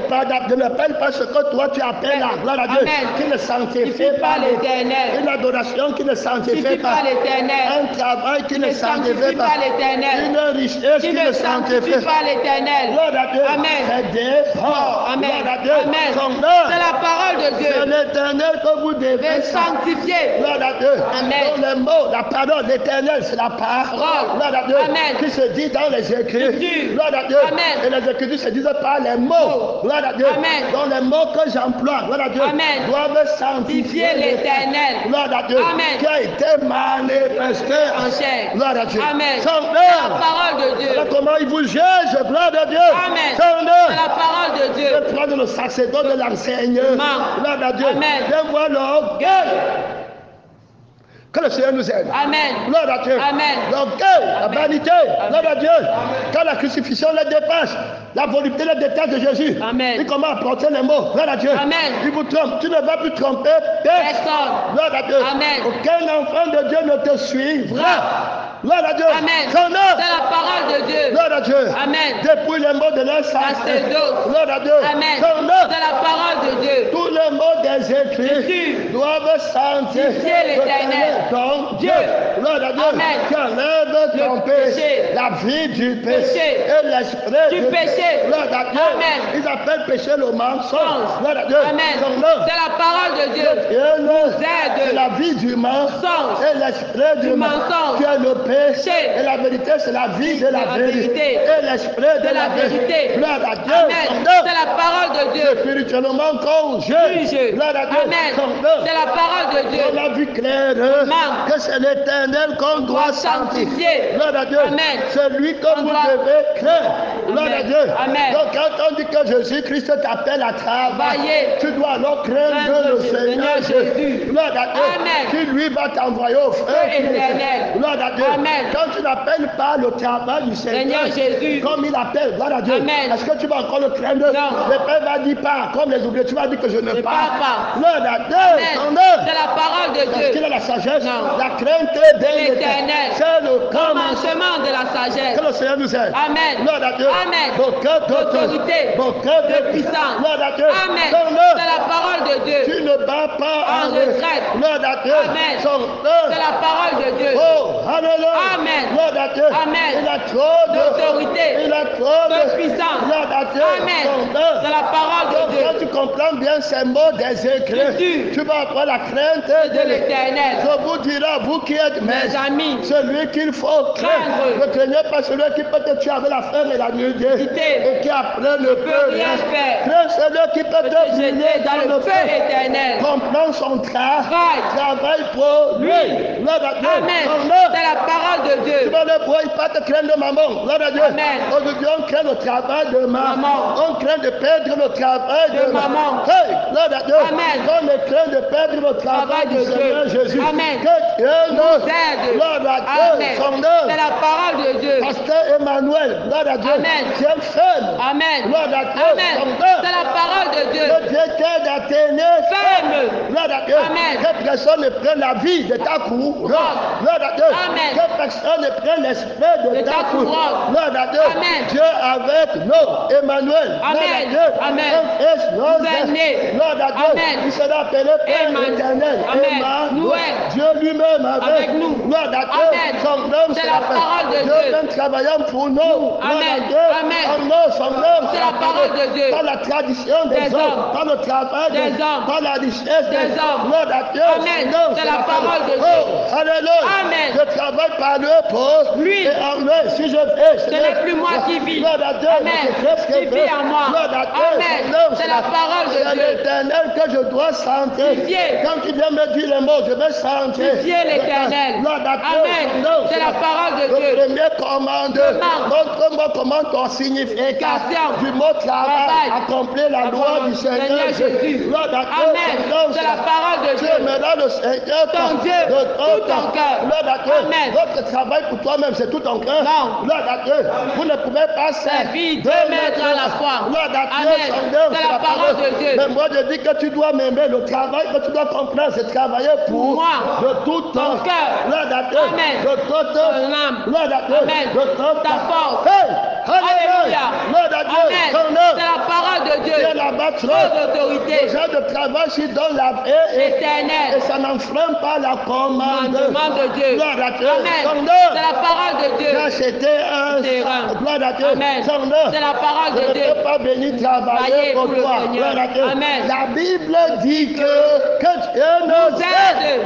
S1: ne parle pas ce que toi tu appelles la gloire à Dieu.
S2: Amen.
S1: Qui ne sanctifie
S2: Sanctifie
S1: pas
S2: pas l'éternel.
S1: Une adoration qui ne sanctifie
S2: Sanctifie
S1: pas.
S2: pas l'éternel.
S1: Un travail qui ne
S2: Ne
S1: sanctifie
S2: sanctifie
S1: pas.
S2: pas l'éternel.
S1: Une richesse
S2: Qui
S1: qui
S2: ne
S1: ne
S2: sanctifie
S1: sanctifie pas.
S2: pas l'éternel.
S1: Gloire à Dieu.
S2: Amen.
S1: C'est d'effort.
S2: Amen.
S1: Gloire à Dieu.
S2: Amen.
S1: Son nom.
S2: C'est la parole de
S1: C'est
S2: Dieu.
S1: l'éternel que vous devez
S2: Mais sanctifier.
S1: Gloire à Dieu.
S2: Amen.
S1: Donc les mots, la parole, l'éternel, c'est la parole. Gloire à Dieu.
S2: Amen.
S1: Qui se dit dans les Écritures.
S2: Écritures.
S1: Gloire à Dieu.
S2: Amen.
S1: Et les Écritures se disent par les mots. Gloire à Dieu.
S2: Amen.
S1: Donc les mots que j'emploie, gloire à Dieu,
S2: Amen.
S1: doivent sanctifier
S2: Sanctifier l'éternel.
S1: Gloire à Dieu.
S2: Amen.
S1: Qui a été manifesté
S2: En chair.
S1: Gloire à Dieu.
S2: Amen.
S1: Son
S2: C'est la
S1: nom.
S2: parole de Dieu.
S1: Voilà comment il vous juge. Gloire à Dieu.
S2: Amen.
S1: Son nom.
S2: C'est la parole de Dieu.
S1: Je prends le sacerdoce de l'enseignement. Gloire à Dieu.
S2: Amen.
S1: Viens voir l'orgueil. Que le Seigneur nous aide.
S2: Amen.
S1: Gloire à Dieu.
S2: Amen.
S1: L'orgueil, la
S2: Amen.
S1: vanité. Gloire à Dieu. Quand la crucifixion les dépasse, la volonté les détache de Jésus.
S2: Amen.
S1: Il commence à porter les mots. Gloire à Dieu.
S2: Amen.
S1: Il vous trompe. Tu ne vas plus tromper personne.
S2: Personne.
S1: Gloire à Dieu.
S2: Amen.
S1: Aucun enfant de Dieu ne te suivra. Gloire à Dieu.
S2: Amen.
S1: Son nom.
S2: C'est la parole de Dieu.
S1: Gloire à Dieu.
S2: Amen.
S1: Dépouille les mots de leur
S2: Sacerdoce.
S1: Gloire à Dieu.
S2: Amen.
S1: Son nom.
S2: C'est la parole de Dieu.
S1: Tous les mots des
S2: Jésus.
S1: écrits doivent sanctifier
S2: l'éternel.
S1: ton Dieu.
S2: Dieu.
S1: Gloire à Dieu.
S2: Amen.
S1: Qui enlève ton
S2: Le
S1: péché,
S2: péché.
S1: la vie du péché
S2: Péché.
S1: et l'esprit
S2: Du péché.
S1: Gloire à Dieu.
S2: Amen.
S1: Ils appellent péché le mensonge.
S2: Mensonge.
S1: Gloire à Dieu.
S2: Amen.
S1: Son nom.
S2: C'est la parole de Dieu.
S1: Dieu nous
S2: aide.
S1: C'est la vie du mensonge
S2: Mensonge.
S1: et l'esprit du
S2: Du
S1: mensonge.
S2: mensonge.
S1: Qui est le péché.
S2: Péché.
S1: Et la vérité, c'est la vie de la
S2: La
S1: vérité.
S2: vérité.
S1: Et l'esprit de la vérité. Gloire à Dieu.
S2: Amen.
S1: Son nom.
S2: C'est la parole de Dieu.
S1: Spirituellement qu'on
S2: Juge.
S1: Gloire à Dieu.
S2: Amen.
S1: Son nom.
S2: C'est la parole de Dieu.
S1: On a vu clairement
S2: Amen.
S1: que c'est l'éternel qu'on doit sanctifier. Gloire à Dieu.
S2: Amen.
S1: C'est lui que
S2: On
S1: vous
S2: doit-
S1: devez craindre. Gloire
S2: Amen.
S1: à Dieu.
S2: Amen.
S1: Donc quand on dit que Jésus-Christ t'appelle à travailler,
S2: Travailler.
S1: tu dois alors craindre
S2: Craindre
S1: le
S2: le
S1: Seigneur
S2: Seigneur
S1: Jésus.
S2: Jésus.
S1: Gloire à Dieu.
S2: Amen.
S1: Qui lui va t'envoyer au feu.
S2: Feu éternel.
S1: Gloire à Dieu.
S2: Amen.
S1: Quand tu n'appelles pas le travail du Seigneur,
S2: Seigneur Jésus.
S1: comme il appelle, gloire à Dieu.
S2: Amen.
S1: Est-ce que tu vas encore le craindre?
S2: Non.
S1: Le Père va dire pas, comme les oubliés, tu vas dire que je ne
S2: Ne
S1: parle
S2: parle pas.
S1: L'heure d'attendre, son heure.
S2: C'est la parole de
S1: Est-ce qu'il
S2: Dieu.
S1: a la sagesse?
S2: Non.
S1: La crainte de
S2: L'Éternel.
S1: C'est le commencement.
S2: Commencement de la sagesse.
S1: Que le Seigneur nous aide.
S2: Amen.
S1: L'heure d'attendre.
S2: Amen.
S1: Beaucoup
S2: D'autorité. De puissance.
S1: L'heure d'attendre.
S2: Amen.
S1: Son
S2: C'est
S1: heure.
S2: la parole de Dieu.
S1: Tu ne bats pas
S2: En retraite.
S1: L'heure d'attendre.
S2: Amen.
S1: Son
S2: C'est
S1: heure.
S2: la parole de Dieu.
S1: Oh, alléluia.
S2: Amen.
S1: L'heure d'attendre.
S2: Amen.
S1: Il a trop
S2: D'autorité.
S1: Il a trop
S2: De puissance.
S1: L'heure d'attendre.
S2: Amen.
S1: Son heure.
S2: C'est la parole de
S1: Donc,
S2: Dieu.
S1: quand tu comprends bien ces mots des écrits,
S2: Jésus.
S1: tu vas avoir la crainte
S2: De l'Éternel.
S1: Je vous dirai, vous qui êtes
S2: Mes amis.
S1: celui qu'il faut craindre.
S2: Craindre.
S1: Ne craignez pas celui qui peut te tuer avec la faim et la nudité. Et qui après ne peut
S2: rien faire.
S1: Crains celui qui peut te
S2: Te
S1: brûler
S2: jeter dans le feu éternel.
S1: Comprends son
S2: Travail.
S1: travail pour lui.
S2: Lui.
S1: L'heure de Dieu.
S2: Amen.
S1: Son heure.
S2: C'est la parole de
S1: Tu
S2: Dieu.
S1: vas le voir, il pas te craindre de maman. L'heure de Dieu.
S2: Amen.
S1: Aujourd'hui, on craint le travail de maman.
S2: Maman.
S1: On craint de perdre le travail
S2: De maman.
S1: Hey, l'heure de Dieu.
S2: Amen.
S1: On craint de perdre le travail
S2: Travail
S1: du
S2: de
S1: Seigneur
S2: Dieu.
S1: Jésus.
S2: Amen.
S1: Que Dieu nous
S2: aide.
S1: L'heure de Dieu.
S2: Amen.
S1: Son
S2: C'est
S1: heure.
S2: la parole de Dieu.
S1: Pasteur Emmanuel. L'heure de Dieu.
S2: Amen.
S1: Tiens ferme.
S2: Amen.
S1: L'heure de Dieu.
S2: Amen.
S1: Son heure.
S2: C'est la parole de Dieu.
S1: Que Dieu t'aide à tenir
S2: Ferme.
S1: L'heure de Dieu.
S2: Amen.
S1: Que personne ne prenne la vie de ta couronne. L'heure de Dieu.
S2: Amen.
S1: Que personne ne prenne l'esprit de
S2: De
S1: ta
S2: ta
S1: couronne.
S2: couronne.
S1: L'heure de Dieu.
S2: Amen.
S1: Dieu avec nous. Emmanuel.
S2: Amen.
S1: L'heure de Dieu.
S2: Amen.
S1: Venez. L'heure de Dieu.
S2: Amen.
S1: Il sera appelé Père
S2: Emmanuel.
S1: éternel.
S2: Amen.
S1: Emmanuel. Dieu lui-même avec
S2: nous.
S1: L'heure de Dieu.
S2: Amen.
S1: Son nom
S2: C'est la parole de
S1: Dieu
S2: Dieu.
S1: même travaillant pour nous. L'heure
S2: Amen.
S1: de Dieu.
S2: Amen.
S1: Son nom.
S2: C'est la parole de Dieu.
S1: Par la tradition des hommes. Par le travail
S2: Des hommes.
S1: Par la richesse
S2: Des hommes.
S1: L'heure de Dieu.
S2: Amen.
S1: Son nom,
S2: C'est la parole de Dieu.
S1: Oh, alléluia.
S2: Amen.
S1: Je travaille par le pour
S2: Lui.
S1: et en lui. Si je fais,
S2: Ce n'est plus moi qui vis.
S1: L'heure de Dieu.
S2: Amen.
S1: Je fais ce que
S2: Qui
S1: je
S2: vit
S1: veux.
S2: en moi.
S1: L'heure de Dieu.
S2: Amen.
S1: Son nom,
S2: C'est la parole de
S1: c'est
S2: Dieu.
S1: l'éternel que je dois sentir.
S2: Vivier.
S1: Quand il vient me dire les mots, je vais sentir.
S2: Vivier l'éternel.
S1: L'heure de Dieu.
S2: Amen.
S1: Son nom,
S2: C'est la parole de Dieu.
S1: Le premier commandeur.
S2: Commande.
S1: Montre-moi comment ton signification du mot travail accomplir la loi du Seigneur Jésus. L'heure de Dieu.
S2: Amen.
S1: Son nom,
S2: C'est la parole de
S1: Dieu
S2: Dieu.
S1: me donne le Seigneur
S2: Ton Dieu,
S1: de
S2: tout ton cœur.
S1: L'heure de Dieu.
S2: Amen.
S1: Votre travail pour toi-même, c'est tout ton cœur.
S2: Non.
S1: L'heure de Dieu. Vous ne pouvez pas
S2: Servir 2 mètres à la fois.
S1: L'heure de Dieu.
S2: Amen.
S1: Son nom,
S2: C'est la parole de Dieu.
S1: Mais moi, je dis que tu dois m'aimer. Le travail que tu dois comprendre, c'est travailler pour
S2: moi.
S1: de tout ton
S2: cœur.
S1: L'heure de Dieu.
S2: Amen.
S1: De tout
S2: Ton âme.
S1: L'heure de Dieu.
S2: Amen.
S1: De tout
S2: Ta force.
S1: Hey!
S2: Alléluia.
S1: L'heure de Dieu.
S2: Amen.
S1: Son nom.
S2: C'est la parole de Dieu.
S1: Dieu l'abattra.
S2: Trop d'autorité.
S1: Le genre de travail qui donne la paix et
S2: Éternel.
S1: ça n'enfreint pas la commande.
S2: Commandement de Dieu.
S1: Gloire à Dieu.
S2: Amen.
S1: Son
S2: C'est
S1: nom.
S2: la parole de Dieu.
S1: Quand c'était un
S2: Terrain.
S1: gloire à Dieu.
S2: Amen.
S1: Son nom.
S2: C'est la parole de
S1: Je
S2: Dieu.
S1: ne peux pas venir travailler
S2: Travailler
S1: pour
S2: pour le
S1: toi.
S2: Seigneur.
S1: Gloire à Dieu.
S2: Amen.
S1: La Bible dit que Dieu nous aide.
S2: Aide.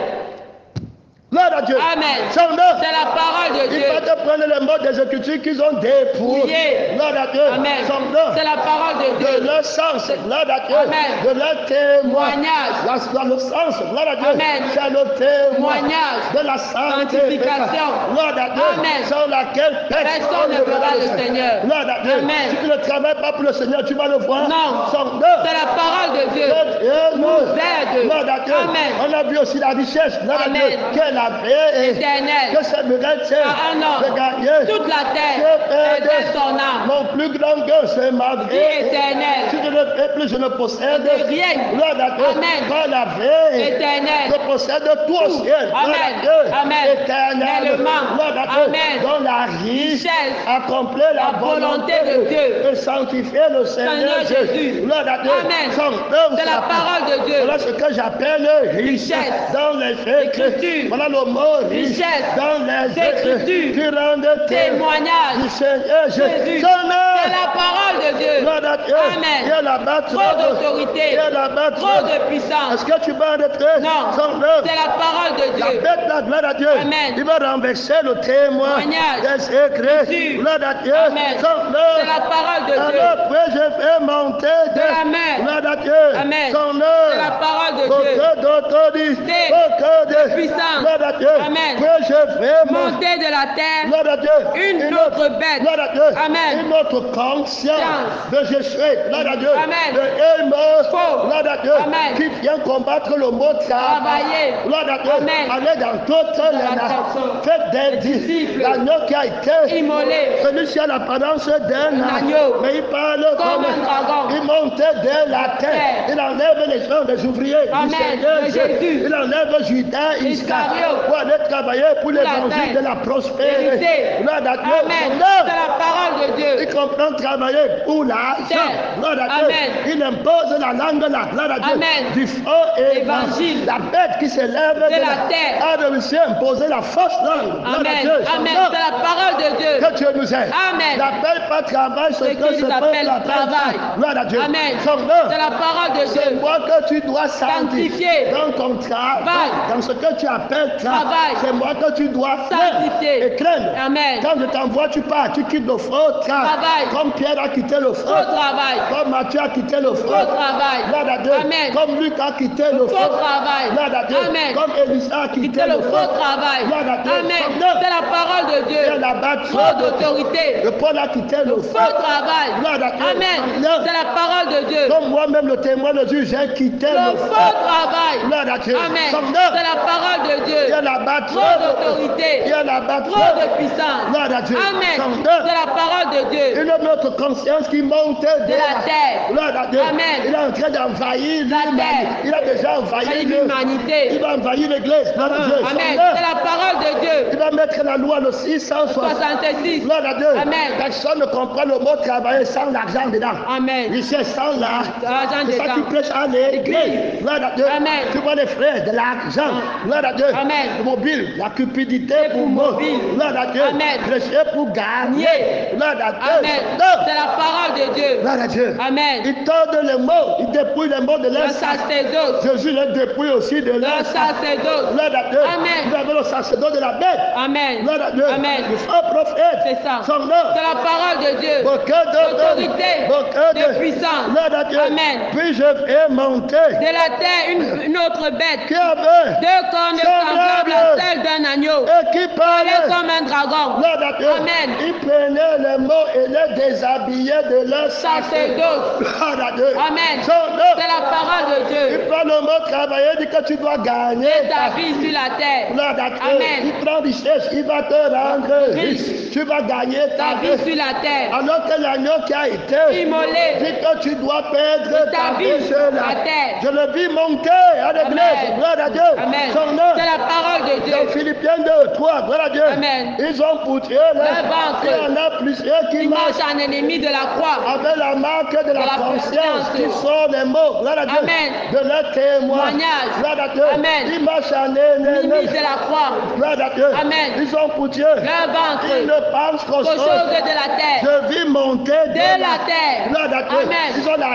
S1: Gloire à Dieu.
S2: Amen.
S1: Son nom.
S2: C'est la parole de
S1: Il
S2: Dieu.
S1: va te prendre les mots des Écritures qu'ils ont dépouillés. Gloire à Dieu.
S2: Amen.
S1: Son nom.
S2: C'est la parole de
S1: De
S2: Dieu.
S1: leur sens, gloire à Dieu.
S2: Amen.
S1: De leur témoignage.
S2: Témoignage.
S1: Le sens, gloire à Dieu.
S2: Amen.
S1: C'est le témoignage
S2: Témoignage.
S1: de la
S2: Sanctification.
S1: Gloire à Dieu.
S2: Amen.
S1: Sans laquelle
S2: Personne ne verra le Seigneur.
S1: Gloire à Dieu.
S2: Amen.
S1: Si tu ne travailles pas pour le Seigneur, tu vas le voir.
S2: Non.
S1: Son nom.
S2: C'est la parole de Dieu.
S1: Dieu
S2: nous aide.
S1: Gloire à Dieu.
S2: Amen.
S1: On a vu aussi la richesse. Gloire à
S2: Amen.
S1: Dieu. Qu'elle avait.
S2: Éternel.
S1: Que ça mérite
S2: Par un homme.
S1: de gagner.
S2: Toute la terre
S1: Je
S2: était son âme.
S1: Mon plus grand cœur, c'est ma vie.
S2: Vie éternelle.
S1: Si je ne fais plus, je ne possède
S2: De rien.
S1: Gloire à Dieu.
S2: Amen.
S1: Par la vie.
S2: Éternel.
S1: Je possède tout au ciel. Gloire
S2: Amen.
S1: à Dieu.
S2: Amen.
S1: Éternellement. Gloire à Dieu.
S2: Amen.
S1: Dans la
S2: Richesse.
S1: accomplir la
S2: volonté de Dieu.
S1: Et sanctifier le Seigneur
S2: Seigneur Jésus.
S1: Jésus. Gloire à Dieu.
S2: Amen.
S1: Son nom,
S2: C'est la parole de Dieu.
S1: Voilà ce que j'appelle richesse dans les
S2: Écriture.
S1: Écritures. Voilà le mot
S2: Richesse.
S1: dans les
S2: Écritures.
S1: Écritures. Qui rendent
S2: Témoignage.
S1: du Seigneur Jésus.
S2: Jésus.
S1: Son nom.
S2: C'est la parole de Dieu.
S1: Gloire à Dieu.
S2: Amen.
S1: Il y a là-bas
S2: Trop d'autorité.
S1: Il y a là-bas
S2: Trop de puissance.
S1: Est-ce que tu vas arrêter?
S2: Non.
S1: Son nom.
S2: C'est la parole de
S1: La
S2: Dieu.
S1: bête, la gloire à Dieu.
S2: Amen.
S1: Il va renverser le témoin
S2: Témoignage.
S1: des écrits.
S2: Jésus.
S1: Gloire à Dieu.
S2: Amen.
S1: Son nom.
S2: C'est la parole de Dieu.
S1: Alors, puis je fais monter
S2: De la mer.
S1: Gloire à Dieu.
S2: Amen.
S1: Son nom.
S2: C'est la parole de
S1: Pour
S2: Dieu.
S1: beaucoup d'autorité, beaucoup de puissance, gloire à Dieu,
S2: Amen.
S1: que je vais
S2: monter de la terre
S1: gloire à Dieu,
S2: une autre bête.
S1: gloire à Dieu,
S2: Amen.
S1: une autre conscience de Jésus, gloire à Dieu,
S2: Amen.
S1: de Hémos,
S2: Faux.
S1: gloire à Dieu,
S2: Amen.
S1: qui vient combattre le mot
S2: Travailler.
S1: gloire à Dieu,
S2: Amen.
S1: aller dans toutes les nations, faites des disciples, l'agneau qui a été
S2: Immolé.
S1: celui qui a l'apparence d'un
S2: agneau.
S1: mais il parle
S2: Comme un dragon.
S1: il monte de la terre, il enlève les gens des ouvriers
S2: Amen.
S1: du Seigneur
S2: De Jésus.
S1: il enlève Judas
S2: Iscariote.
S1: pour aller travailler pour l'évangile
S2: terre.
S1: de la prospérité.
S2: Vérité.
S1: Gloire à Dieu.
S2: Amen.
S1: Non.
S2: C'est la parole de Dieu.
S1: Il comprend travailler pour l'argent.
S2: Terre.
S1: Gloire à Dieu.
S2: Amen.
S1: Il impose la langue là. Gloire à Dieu.
S2: Amen.
S1: Du faux
S2: Évangile.
S1: La bête qui s'élève de
S2: la terre.
S1: a réussi à imposer la fausse langue. Gloire à
S2: Amen.
S1: Dieu.
S2: Amen.
S1: Non.
S2: C'est la parole de Dieu.
S1: Que Dieu nous aide.
S2: Amen.
S1: N'appelle pas travail ce
S2: Ce
S1: que
S2: qui
S1: ce
S2: s'appelle
S1: peuple appelle
S2: travail.
S1: Gloire à Dieu.
S2: Amen.
S1: Son nom.
S2: C'est la parole de
S1: C'est
S2: Dieu.
S1: moi que tu dois sanctifier
S2: Sanctifier.
S1: dans ton travail, dans ce que tu appelles
S2: Travail.
S1: C'est moi que tu dois faire
S2: Sanctifier.
S1: et craindre.
S2: Amen.
S1: Quand je t'envoie, tu pars, tu quittes le faux
S2: Travail.
S1: Comme Pierre a quitté le faux.
S2: Faux travail.
S1: Comme Matthieu a quitté le faux.
S2: Faux travail.
S1: Gloire à Dieu.
S2: Amen.
S1: Comme Luc a quitté le faux.
S2: Faux travail.
S1: Gloire à Dieu.
S2: Amen.
S1: Comme Élisa a quitté
S2: C'est
S1: le
S2: le
S1: faux.
S2: faux travail.
S1: Gloire à Dieu.
S2: Amen.
S1: Son nom.
S2: C'est la parole de
S1: Et
S2: Dieu.
S1: là-bas,
S2: Trop d'autorité.
S1: le Paul a quitté le faux.
S2: Faux travail.
S1: Gloire à Dieu.
S2: Amen.
S1: Son nom.
S2: C'est la parole de Dieu.
S1: Comme moi-même, le témoin de Dieu, j'ai quitté
S2: Le
S1: le
S2: faux travail.
S1: Gloire à Dieu.
S2: Amen.
S1: Son nom.
S2: C'est la parole de Dieu.
S1: Il y a là-bas
S2: Trop d'autorité.
S1: Il y a là-bas
S2: Trop de puissance.
S1: Gloire à Dieu.
S2: Amen.
S1: Son nom.
S2: C'est la parole de Dieu.
S1: Une autre conscience qui monte de
S2: la terre.
S1: Gloire à Dieu.
S2: Amen.
S1: Il est en train d'envahir
S2: La
S1: l'humanité.
S2: terre.
S1: Il a déjà envahi
S2: L'humanité.
S1: Il va envahir l'église. Gloire à Dieu. Son
S2: Amen.
S1: nom.
S2: C'est la parole de Dieu.
S1: Il va mettre la loi le 660.
S2: 66.
S1: Gloire à Dieu.
S2: Amen.
S1: Personne ne comprend le mot travailler sans l'argent dedans.
S2: Amen.
S1: Il sait sans l'argent.
S2: L'argent
S1: C'est ça
S2: dedans.
S1: qui prêche à l'église. Gloire à Dieu.
S2: Amen.
S1: Tu vois les frères, de l'argent. Gloire à Dieu.
S2: Amen.
S1: Le mobile, la cupidité pour
S2: mobile.
S1: Gloire à Dieu.
S2: Amen.
S1: Prêcher pour gagner. Gloire à Dieu.
S2: Amen.
S1: Non.
S2: C'est la parole de Dieu.
S1: Gloire à Dieu.
S2: Amen.
S1: Il tord les mots. Il dépouille les mots de
S2: Le
S1: leur
S2: sacerdoce.
S1: Jésus les dépouille aussi de
S2: Le
S1: leur
S2: sacerdoce.
S1: Gloire à Dieu.
S2: Amen.
S1: Vous avez le sacerdoce de la bête.
S2: Amen.
S1: Gloire à Dieu.
S2: Amen.
S1: Le faux prophète.
S2: C'est ça.
S1: Son nom.
S2: C'est la parole de Dieu.
S1: Beaucoup
S2: D'autorité.
S1: beaucoup
S2: De puissance.
S1: Gloire à Dieu.
S2: Amen.
S1: Puis je vais monter.
S2: De la terre, une autre bête.
S1: Qui avait
S2: Deux cornes semblables à celles d'un agneau.
S1: et qui
S2: Elle est
S1: parlait.
S2: comme un dragon.
S1: Gloire à Dieu.
S2: Amen.
S1: Ils prenaient les mots et les déshabillaient de leur
S2: Sacerdoce.
S1: Gloire à Dieu.
S2: Amen.
S1: Son nom.
S2: C'est la parole de
S1: Il
S2: Dieu.
S1: prend le mot travailler, il dit que tu dois gagner.
S2: Et ta vie sur la terre.
S1: Gloire à Dieu.
S2: Amen.
S1: Il prend richesse, il va te rendre riche. Tu vas gagner
S2: Ta
S1: ta
S2: vie
S1: vie.
S2: sur la terre.
S1: Alors que l'agneau qui a été
S2: Immolé.
S1: dit que tu dois perdre
S2: Ta vie sur la terre.
S1: Je le vis monter à l'église.
S2: Amen.
S1: Gloire à Dieu.
S2: Amen.
S1: Son nom.
S2: C'est la parole de Dieu.
S1: Dans Philippiens 2, 3, gloire à Dieu.
S2: Amen.
S1: Ils ont pour Dieu,
S2: Le ventre.
S1: il y en a plusieurs qui
S2: Il
S1: marchent
S2: marche en ennemi de la croix.
S1: avec la marque de la
S2: la
S1: conscience
S2: conscience.
S1: qui sont les mots, gloire à Dieu,
S2: Amen.
S1: de leur témoin.
S2: Témoignage.
S1: Gloire à Dieu.
S2: Amen.
S1: Ils marchent en
S2: Ennemi
S1: ennemi.
S2: de la croix.
S1: Gloire à Dieu.
S2: Amen.
S1: Ils ont pour Dieu.
S2: Le ventre.
S1: Ils ne pensent qu'aux
S2: Aux choses
S1: choses.
S2: de la terre.
S1: Je vis monter
S2: De la terre.
S1: Gloire à Dieu.
S2: Amen.
S1: Ils ont la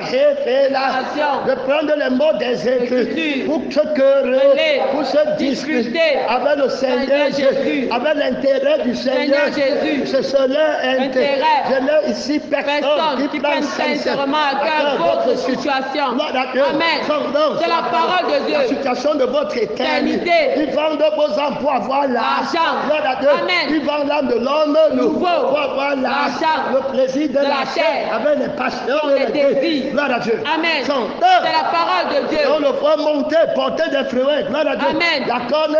S1: révélation de prendre les mots des Écritures
S2: Écritures.
S1: pour se querer, pour se discuter
S2: Discuter.
S1: avec le Seigneur
S2: Seigneur
S1: Jésus,
S2: Jésus.
S1: avec l'intérêt du Seigneur
S2: Jésus.
S1: C'est cela intérêt.
S2: Intérêt.
S1: Je n'ai ici personne
S2: Personne
S1: qui
S2: qui prenne sincèrement à cœur votre situation.
S1: Gloire à Dieu.
S2: Amen.
S1: Son nom,
S2: C'est la parole de
S1: la
S2: Dieu.
S1: situation de votre éternité.
S2: Éternité.
S1: Ils vendent vos âmes pour avoir l'argent.
S2: L'argent.
S1: Gloire à Dieu.
S2: Amen.
S1: Ils vendent l'âme de l'homme
S2: Nouveau.
S1: pour avoir l'argent.
S2: L'argent.
S1: Le plaisir de
S2: De
S1: la
S2: la
S1: chair.
S2: chair.
S1: Avec les passions
S2: Pour
S1: et
S2: les
S1: les
S2: désirs.
S1: Gloire à Dieu.
S2: Amen.
S1: Son
S2: C'est la parole de Dieu.
S1: on le voit monter, porter des fruits. Gloire à Dieu.
S2: Amen.
S1: La corne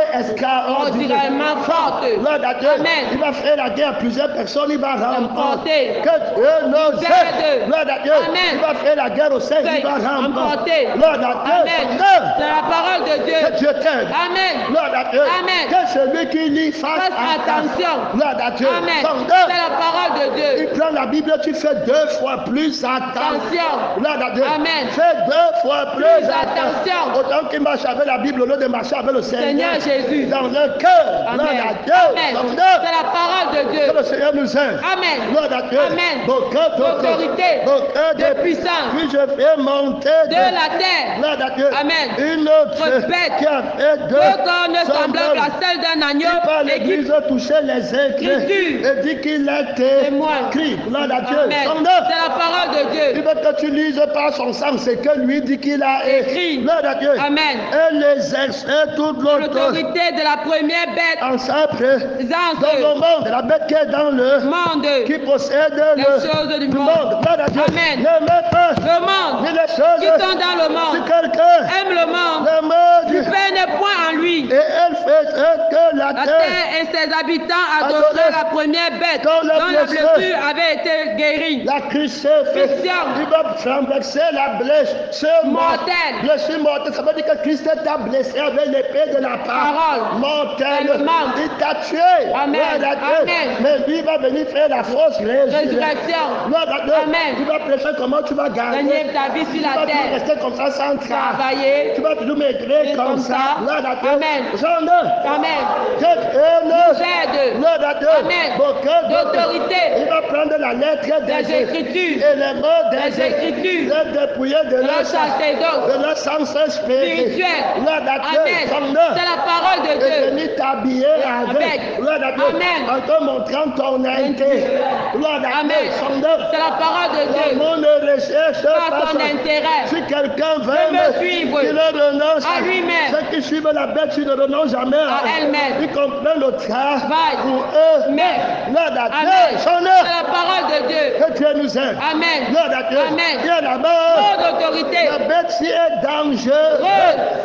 S2: Ordinairement forte.
S1: Gloire à Dieu.
S2: Amen.
S1: Il va faire la guerre à plusieurs personnes. Il va remporter.
S2: Remporter.
S1: Que Dieu nous
S2: Vers
S1: aide.
S2: Dieu.
S1: Gloire à Dieu.
S2: Amen.
S1: Il va faire la guerre au sein. Il va remporter.
S2: Remporter.
S1: Gloire à Dieu.
S2: Amen.
S1: Son nom.
S2: C'est la parole de Dieu.
S1: Que Dieu t'aide.
S2: Amen.
S1: Gloire à Dieu.
S2: Amen.
S1: Que celui qui lit fasse
S2: Fasse attention.
S1: Gloire à Dieu.
S2: Amen.
S1: Son
S2: C'est
S1: nom.
S2: la parole de Dieu.
S1: Il prend la Bible, tu fais 2 fois plus attention.
S2: Attention.
S1: Gloire à Dieu.
S2: Amen.
S1: Fais 2 fois plus
S2: Plus
S1: attention.
S2: attention.
S1: Autant qu'il marche avec la Bible au lieu de marcher avec le Seigneur.
S2: Seigneur Jésus.
S1: Dans le cœur.
S2: Amen.
S1: Gloire à Dieu.
S2: Amen.
S1: Son nom.
S2: C'est la parole de Dieu.
S1: Que le Seigneur nous aide.
S2: Amen.
S1: Gloire à Dieu.
S2: Amen.
S1: Beaucoup
S2: D'autorité.
S1: de
S2: De puissance.
S1: Puis je vais monter
S2: De la terre.
S1: Gloire à Dieu.
S2: Amen.
S1: Une autre
S2: Bête.
S1: qui a fait
S2: Deux cornes semblables à celles d'un agneau.
S1: qui par
S2: Et qui
S1: l'église touchait les écrits
S2: Écrit.
S1: et dit qu'il était
S2: Témoin.
S1: écrit. Gloire à Dieu.
S2: Amen.
S1: Son nom.
S2: C'est la parole de
S1: Il
S2: Dieu.
S1: veut que tu lises par par son sang ce que lui dit qu'il a
S2: écrit.
S1: Gloire à Dieu.
S2: Amen.
S1: Et les exercer toute
S2: L'autorité de la première bête
S1: en sa
S2: présence
S1: dans le monde, la bête qui est dans le
S2: monde,
S1: qui possède
S2: les choses du monde.
S1: Gloire à Dieu.
S2: Amen.
S1: Ne mets pas
S2: Le monde
S1: ni les choses
S2: qui sont dans le
S1: si
S2: monde
S1: quelqu'un
S2: aime le monde,
S1: le monde
S2: ne peine point en lui.
S1: et elle faisait que la
S2: La
S1: terre
S2: terre et ses habitants adoraient la première bête
S1: dont la
S2: dont la
S1: blessure
S2: blessure avait été guérie.
S1: la crucifix,
S2: Fiction.
S1: il va renverser la blessure
S2: Mortelle.
S1: Blessure mortelle, ça veut dire que Christ t'a blessé avec l'épée de la
S2: Parole.
S1: mortelle.
S2: Elle manque.
S1: Il t'a tué.
S2: Amen.
S1: Gloire à Dieu.
S2: Amen.
S1: Mais lui va venir faire la fausse résurrection.
S2: Résurrection.
S1: Gloire à Dieu.
S2: Amen.
S1: Tu vas prêcher comment tu vas gagner.
S2: Gagner ta vie sur
S1: Tu
S2: la
S1: vas toujours
S2: terre.
S1: rester comme ça sans
S2: Travailler.
S1: Tu vas toujours maigrir
S2: Et
S1: comme
S2: comme
S1: ça.
S2: ça.
S1: Gloire à Dieu.
S2: Amen.
S1: Jean 9.
S2: Amen.
S1: Nous
S2: aide.
S1: Gloire à Dieu.
S2: Amen.
S1: Beaucoup
S2: D'autorité.
S1: Il va prendre la lettre
S2: Des Écritures.
S1: et les mots
S2: Des Écritures.
S1: Les dépouiller de
S2: Le
S1: leur
S2: sacerdoce.
S1: de leur sens spirituel.
S2: Spirituel.
S1: Gloire à Dieu.
S2: Amen.
S1: Son
S2: C'est la parole de
S1: et
S2: Dieu.
S1: venir t'habiller avec. Gloire à Dieu.
S2: Amen.
S1: En te montrant ton intérêt. Gloire à
S2: Amen.
S1: Dieu. Son œuvre.
S2: C'est la parole de
S1: Le
S2: Dieu.
S1: monde ne recherche
S2: Pas
S1: pas
S2: son intérêt.
S1: Si quelqu'un veut
S2: me suivre.
S1: qu'il renonce
S2: À lui-même.
S1: Ceux qui suivent la bête, ils ne renoncent jamais
S2: À elle-même.
S1: Ils comprennent le travail pour eux.
S2: Mais.
S1: Gloire à Dieu.
S2: Amen.
S1: Son
S2: C'est
S1: œuvre.
S2: la parole de Dieu.
S1: Que Dieu nous aide.
S2: Amen.
S1: Gloire à Dieu.
S2: Amen.
S1: Viens là-bas.
S2: Trop d'autorité.
S1: La bête si est dangereuse.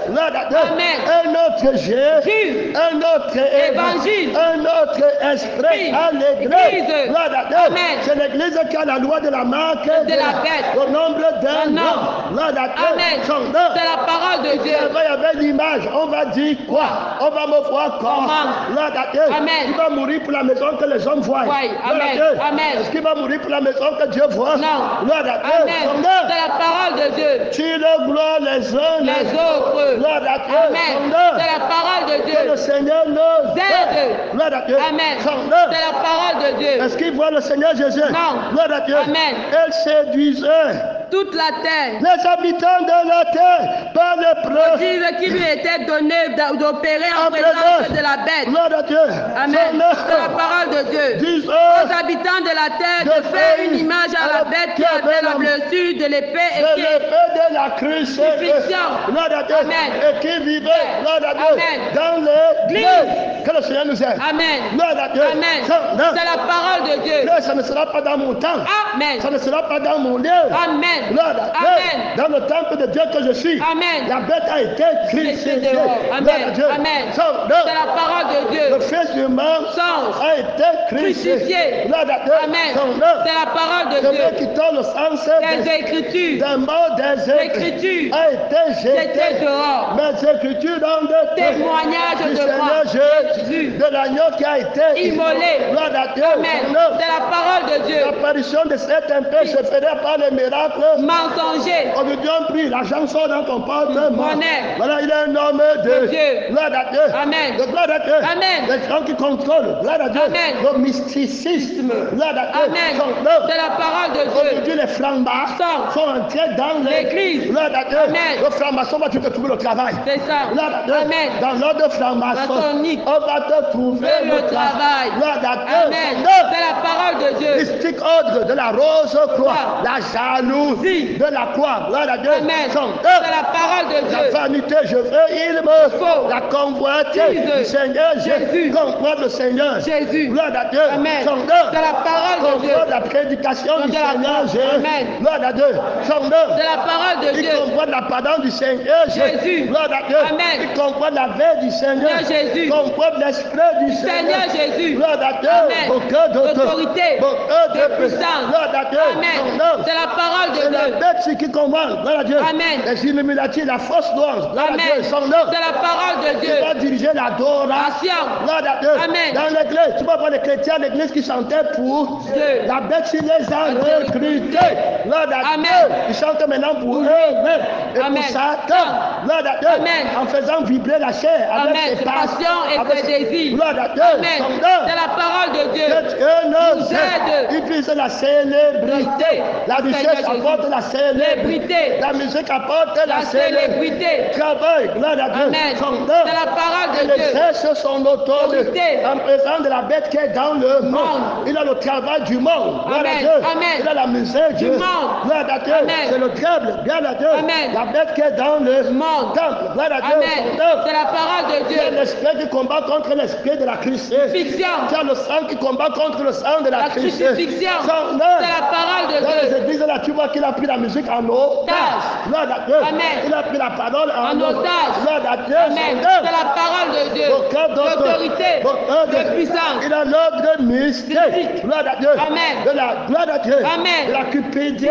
S1: Gloire à Dieu.
S2: Amen.
S1: Un autre
S2: Jésus.
S1: un autre
S2: Évangile.
S1: un autre esprit
S2: Église.
S1: à l'église.
S2: Église.
S1: Gloire à Dieu.
S2: Amen.
S1: C'est l'église qui a la loi de la marque
S2: De la bête.
S1: au nombre d'un
S2: Un
S1: homme.
S2: homme.
S1: Gloire à Dieu.
S2: Amen.
S1: Son
S2: C'est
S1: nom.
S2: la parole de Dieu.
S1: Il y avait l'image, on va dire quoi? On va me voir comment?
S2: Comment?
S1: Gloire à Dieu.
S2: Amen.
S1: Il va mourir pour la maison que les hommes voient.
S2: Oui.
S1: Gloire à
S2: Amen.
S1: Dieu.
S2: Amen.
S1: Est-ce qu'il va mourir pour la maison que Dieu voit?
S2: Non.
S1: Gloire à Dieu.
S2: Amen.
S1: Son
S2: C'est
S1: nom.
S2: la parole de Dieu.
S1: Tu le gloire les uns
S2: Les autres.
S1: Gloire à Dieu.
S2: Amen.
S1: Son nom.
S2: C'est la parole de
S1: Que le
S2: Dieu.
S1: Seigneur nous
S2: Aide.
S1: Gloire à Dieu.
S2: Amen.
S1: Son
S2: C'est
S1: nom.
S2: la parole de Dieu.
S1: Est-ce qu'il voit le Seigneur Jésus?
S2: Non.
S1: Gloire à Dieu.
S2: Amen.
S1: Elle séduisait
S2: Toute la terre.
S1: les habitants de la terre par les preuves.
S2: Dire qu'il lui était donné d'opérer en
S1: En
S2: présence
S1: présence.
S2: de la bête.
S1: Gloire à Dieu.
S2: Amen.
S1: Son nom.
S2: C'est la parole de Dieu.
S1: Disons,
S2: Aux habitants de la terre de faire une image à la bête qui avait la
S1: de
S2: blessure de l'épée et qui
S1: l'épée de la crucifixion.
S2: Crucifixion.
S1: Gloire à Dieu.
S2: Amen.
S1: Et qui vivait, gloire à Dieu,
S2: Amen.
S1: dans l'église.
S2: L'église.
S1: Que le Seigneur nous aide.
S2: Amen.
S1: Gloire à Dieu.
S2: Amen.
S1: Son nom.
S2: C'est la parole de Dieu.
S1: Là, ça ne sera pas dans mon temps.
S2: Amen.
S1: Ça ne sera pas dans mon lieu.
S2: Amen.
S1: Gloire à Dieu.
S2: Amen.
S1: Dans le temple de Dieu que je suis.
S2: Amen.
S1: La bête a été crucifiée.
S2: dehors. Amen.
S1: Gloire à Dieu.
S2: Amen.
S1: Son nom.
S2: C'est la parole de
S1: Le
S2: Dieu.
S1: Fils humain
S2: Sens.
S1: a été crucifié.
S2: Crucifié.
S1: Gloire à Dieu.
S2: Amen.
S1: Son nom.
S2: C'est la parole de
S1: Celui
S2: Dieu.
S1: qui donne le sens
S2: Les Écritures.
S1: des mots des
S2: L'écriture
S1: a été
S2: J'étais
S1: jeté.
S2: dehors.
S1: Mes écritures dans le
S2: Témoignage
S1: du
S2: de
S1: Seigneur
S2: moi.
S1: Jésus, de l'agneau qui a été
S2: Immolé.
S1: Gloire à Dieu.
S2: Amen.
S1: Son nom.
S2: C'est la parole de Dieu.
S1: L'apparition de cet impé se ferait par les miracles.
S2: Mensonger.
S1: Aujourd'hui, on prie, l'argent sort dans ton porte-monnaie.
S2: Monnaie.
S1: Voilà, il est un homme de
S2: Dieu.
S1: Gloire à Dieu.
S2: Amen.
S1: De gloire à Dieu.
S2: Amen.
S1: Les gens qui contrôlent. Gloire à Dieu.
S2: Amen.
S1: Le mysticisme. Gloire à Dieu.
S2: Amen.
S1: Son nom.
S2: C'est la parole de Dieu.
S1: Aujourd'hui, les francs-maçons
S2: Sort.
S1: sont entrés dans
S2: L'église.
S1: Gloire à Dieu.
S2: Amen.
S1: Le franc-maçon va te trouver le travail.
S2: C'est ça.
S1: Gloire à Dieu.
S2: Amen.
S1: Dans l'ordre franc-maçon,
S2: Maçonnique.
S1: on va te trouver
S2: Fais le travail.
S1: Gloire à Dieu.
S2: Amen.
S1: Son nom.
S2: C'est la parole de Dieu.
S1: Mystique ordre de la rose croix,
S2: Ah.
S1: la jalousie de la croix, gloire à Dieu.
S2: Amen.
S1: Son nom.
S2: C'est la parole de
S1: La
S2: Dieu.
S1: vanité, je veux, il me
S2: Faut.
S1: la convoitise
S2: Jésus.
S1: du Seigneur
S2: Jésus.
S1: Jésus. Convoite le Seigneur.
S2: Jésus.
S1: Gloire à Dieu.
S2: Amen.
S1: Son nom.
S2: C'est la parole de Dieu.
S1: Convoite la prédication du
S2: De la
S1: Seigneur
S2: croix.
S1: Jésus.
S2: Amen.
S1: Gloire à Dieu. Son nom.
S2: C'est la parole de
S1: Il
S2: Dieu.
S1: convoite la pardon du Seigneur Jésus.
S2: Jésus.
S1: Gloire à Dieu.
S2: Amen.
S1: Il convoite la veille du Seigneur.
S2: Seigneur Jésus.
S1: Il convoite l'esprit du
S2: Seigneur Jésus.
S1: Gloire à Dieu.
S2: Amen.
S1: Aucun
S2: D'autorité.
S1: de
S2: puissance.
S1: Gloire à Dieu. Son
S2: Amen.
S1: nom.
S2: C'est la parole
S1: C'est
S2: de
S1: la
S2: Dieu.
S1: bête qui commande. Gloire à Dieu.
S2: Amen.
S1: Les Illuminati, la fausse louange. Gloire à
S2: Amen.
S1: Dieu. Son nom.
S2: C'est la parole de
S1: Tu
S2: Dieu.
S1: vas diriger l'adoration.
S2: Action.
S1: Gloire à Dieu.
S2: Amen.
S1: Dans l'église, tu vas voir les chrétiens de l'église qui chantaient pour
S2: Dieu.
S1: la bête qui les a recrutés. Gloire à
S2: Amen.
S1: Dieu. Ils chantent maintenant pour eux-mêmes. Et
S2: Amen.
S1: pour Satan. Gloire à Dieu.
S2: Amen.
S1: En faisant vibrer la chair avec
S2: Amen.
S1: ses
S2: Ses passions et
S1: avec
S2: ses désirs.
S1: Gloire à Dieu.
S2: Amen.
S1: Son nom.
S2: C'est la parole de Dieu.
S1: Que Dieu nous
S2: Nous aide.
S1: aide. Il vise la célébrité. La
S2: Seigneur
S1: richesse
S2: Jésus.
S1: apporte la célébrité.
S2: célébrité.
S1: La musique apporte la
S2: célébrité.
S1: Travail, gloire à Dieu.
S2: Amen.
S1: Son
S2: C'est la parole de
S1: et
S2: Dieu.
S1: exerce son autorité en présence de la bête qui est dans le monde. Il a le travail du monde. Gloire à Dieu.
S2: Amen.
S1: Il a la musique du monde. Gloire à Dieu. C'est le diable. Gloire à Dieu.
S2: Amen.
S1: La bête qui est dans le
S2: monde.
S1: temple. Gloire à Dieu.
S2: Amen. C'est la parole de Dieu.
S1: C'est l'esprit qui combat contre l'esprit de la crucifixion. C'est le sang qui combat contre le sang de la crucifixion. C'est
S2: la parole de Dieu.
S1: Dans les églises, là, tu vois qu'il a pris la musique en otage. Gloire à Dieu.
S2: Amen.
S1: Il a pris la parole en
S2: otage.
S1: Gloire à Dieu.
S2: Amen. C'est la parole de Dieu. L'autorité, de puissance.
S1: Il a l'ordre mystique. Gloire à Dieu.
S2: Amen.
S1: De la gloire à Dieu.
S2: Amen.
S1: De la cupidité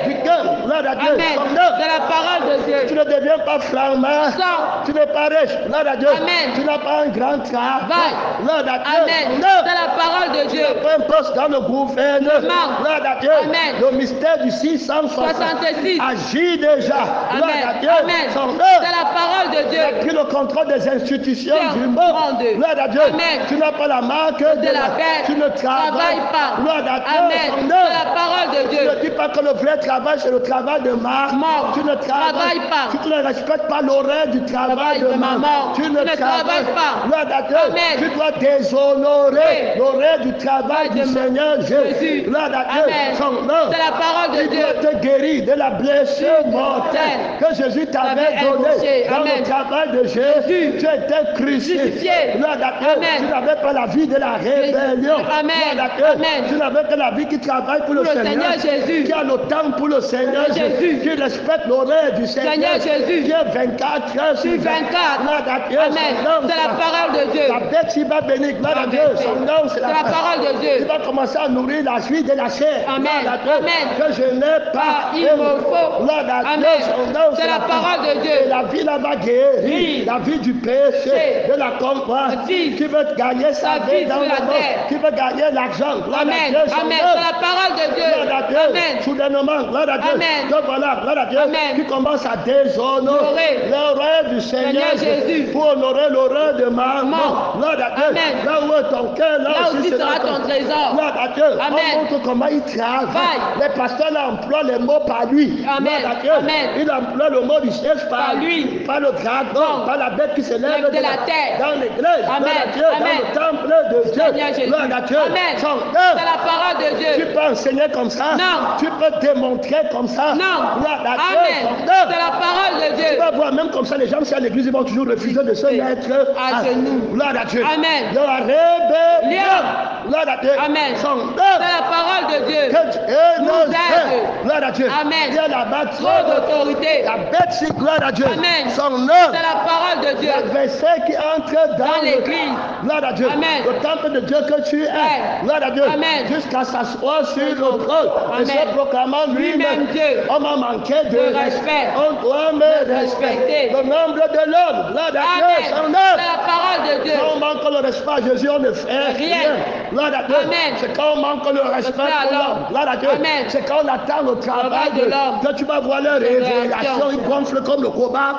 S1: du cœur. Gloire à Dieu.
S2: Amen. De la parole de Dieu.
S1: Tu ne deviens pas flamand. Tu n'es pas riche. Gloire à Dieu.
S2: Amen.
S1: Tu n'as pas un grand travail. Gloire à Dieu.
S2: Amen. C'est la parole de Dieu.
S1: Tu n'as pas un poste dans le gouvernement. Gloire à Dieu.
S2: Amen.
S1: Le mystère du 666 agit déjà. Gloire à Dieu.
S2: Amen. C'est la parole de Dieu.
S1: Tu as pris le contrôle des institutions du monde. Gloire à Dieu.
S2: Amen.
S1: Tu n'as pas la marque de la bête. Tu ne travailles
S2: pas.
S1: Gloire à Dieu.
S2: Amen. C'est la parole de Dieu.
S1: Tu ne dis pas que le vrai travail, c'est le travail de maman. Tu ne travailles
S2: pas.
S1: Tu ne respectes pas l'horaire du travail de maman. Tu ne travailles pas. Gloire à Dieu.
S2: Amen.
S1: Tu dois déshonorer l'horaire du travail du Seigneur Jésus. Gloire à Dieu.
S2: C'est la parole de Dieu.
S1: Il doit te guérir de la blessure mortelle que Jésus t'avait donnée dans le travail de Jésus. Tu étais crucifié. Gloire à Dieu. Tu n'avais pas la vie de la rébellion. Gloire à Dieu. Tu n'avais que la vie qui travaille pour le Seigneur Jésus. Qui a le temps pour le Seigneur Jésus. Qui respecte l'horaire du Seigneur Jésus. Qui est 24 heures sur 24. Gloire à Dieu.
S2: Amen. C'est la parole de Dieu.
S1: La bête qui va bénir. Gloire à Dieu. Son nom, c'est la
S2: parole de Dieu.
S1: Il va commencer à nourrir la vie de la chair.
S2: Amen.
S1: Amen. Que je n'ai pas.
S2: Il me faut.
S1: Amen.
S2: C'est la parole de Dieu.
S1: Et la vie là-bas guérie. La vie du péché, de la convoitise. Qui veut gagner sa vie dans le monde. Qui veut gagner l'argent.
S2: Amen. Amen. C'est la parole de Dieu.
S1: Gloire à Dieu.
S2: Amen.
S1: Soudainement, gloire à Dieu.
S2: Amen.
S1: Donc voilà, gloire à Dieu.
S2: Amen.
S1: Qui commence à déshonorer l'horaire du Seigneur Jésus. Pour honorer l'horaire de maman. Gloire à Dieu.
S2: Amen.
S1: Là où est ton cœur, là
S2: aussi sera ton trésor.
S1: Gloire à Dieu.
S2: Amen.
S1: On montre comment il travaille. Les pasteurs là emploient les mots par lui.
S2: Amen.
S1: Gloire à Dieu.
S2: Amen.
S1: Il emploie le mot du chef par lui. Par le dragon, par la bête qui se lève
S2: de la terre.
S1: Dans l'église. Gloire à Dieu.
S2: Amen.
S1: Dans le temple de Dieu. Gloire à Dieu.
S2: Amen. C'est la parole de Dieu.
S1: Tu peux enseigner comme ça.
S2: Non.
S1: Tu peux démontrer comme ça.
S2: Non.
S1: Gloire à
S2: Dieu. C'est la parole de Dieu.
S1: Tu vas voir même comme ça, les gens qui sont à l'église, ils vont toujours refuser de se mettre
S2: à genoux.
S1: Gloire à Dieu.
S2: Amen.
S1: De la rébellion. Gloire à Dieu.
S2: Amen.
S1: C'est
S2: la parole de Dieu.
S1: Que Dieu nous aide. Gloire à Dieu.
S2: Amen.
S1: Il y a là-bas
S2: trop d'autorité.
S1: La bête, c'est gloire à Dieu.
S2: Amen.
S1: Son œuvre.
S2: C'est la parole de Dieu.
S1: L'adversaire qui entre dans
S2: l'église.
S1: Gloire à Dieu.
S2: Amen.
S1: Le temple de Dieu que tu es. Gloire à Dieu.
S2: Amen.
S1: Jusqu'à s'asseoir sur le trône. Et se proclamant lui-même
S2: Dieu.
S1: On m'a manqué de
S2: respect.
S1: On doit me respecter. Le nombre de l'homme. Gloire à Dieu. Son œuvre.
S2: C'est la parole de Dieu.
S1: Quand on manque le respect à Jésus, on ne fait rien. Gloire à Dieu.
S2: Amen.
S1: C'est quand on manque le respect pour l'homme. Gloire à Dieu.
S2: Amen.
S1: C'est quand on attend le travail
S2: de l'homme.
S1: Que tu vas voir leur révélation. Ils gonflent comme le combat.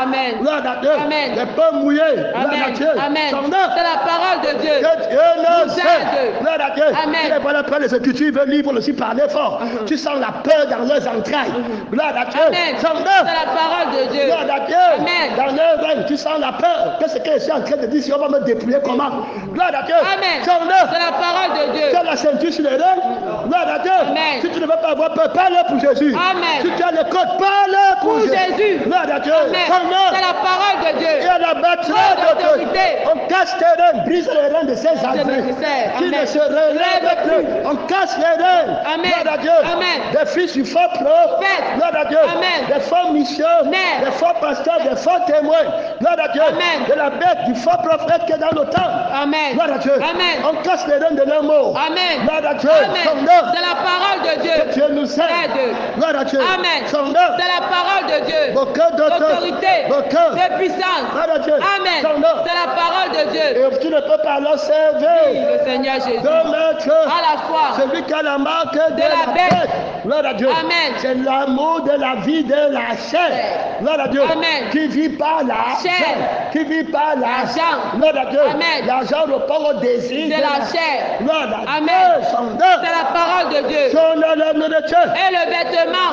S2: Amen.
S1: Gloire à Dieu.
S2: Amen.
S1: Les peu mouillés. Gloire à Dieu.
S2: Amen.
S1: Son œuvre.
S2: C'est la parole de Dieu.
S1: Que Dieu nous aide. Gloire à Dieu.
S2: Amen.
S1: Tu les vois après les Écritures, ils veulent lire aussi parler fort. Tu sens la peur dans leurs entrailles. Gloire à Dieu.
S2: Amen.
S1: Son
S2: C'est
S1: œuvre.
S2: la parole de Dieu.
S1: Gloire à Dieu.
S2: Amen.
S1: Dans leur règne, tu sens la peur. Qu'est-ce que je suis en train de dire si on va me dépouiller comment? Gloire à Dieu.
S2: Amen.
S1: Son œuvre.
S2: C'est la parole de Dieu.
S1: Tu as la ceinture sur les reins. Gloire à Dieu.
S2: Amen.
S1: Si tu ne veux pas avoir peur, parle pour Jésus.
S2: Amen.
S1: Si tu as les côtes, parle pour Jésus. Gloire à Dieu.
S2: Amen.
S1: Son œuvre.
S2: C'est la parole de Dieu.
S1: Et à la batterie d'autorité. On casse tes reins, brise les reins de ces adversaires qui ne se relèvent plus. On casse les reins.
S2: Amen.
S1: Gloire à Dieu.
S2: Amen.
S1: Des fils du faux prophète. Gloire à Dieu.
S2: Amen.
S1: Des faux missionnaires. Des faux pasteurs, des faux témoins. Gloire à Dieu.
S2: Amen.
S1: De la bête, du faux prophète qui est dans le temps.
S2: Amen.
S1: Gloire à Dieu.
S2: Amen.
S1: On casse les reins de leurs mots.
S2: Amen.
S1: Gloire à Dieu.
S2: Amen.
S1: Son œuvre.
S2: C'est la parole de Dieu.
S1: Que Dieu nous aide. Gloire à Dieu.
S2: Amen.
S1: Son œuvre.
S2: C'est la parole de Dieu.
S1: Beaucoup
S2: d'autorité.
S1: Beaucoup
S2: De puissance.
S1: Gloire à Dieu.
S2: Amen.
S1: Son œuvre.
S2: C'est la parole de Dieu.
S1: Et tu ne peux pas leur servir.
S2: Le Seigneur Jésus.
S1: De mettre
S2: à la fois
S1: celui qui a la marque de la bête. Gloire à Dieu.
S2: Amen.
S1: C'est l'amour de la vie de la chair. Gloire à Dieu.
S2: Amen.
S1: Qui vit par l'argent. Qui vit par l'argent. Gloire à Dieu.
S2: Amen.
S1: L'argent répond au désir
S2: de la chair.
S1: Gloire à
S2: Amen.
S1: Dieu.
S2: C'est la parole de Dieu.
S1: Son le de Dieu.
S2: Et le vêtement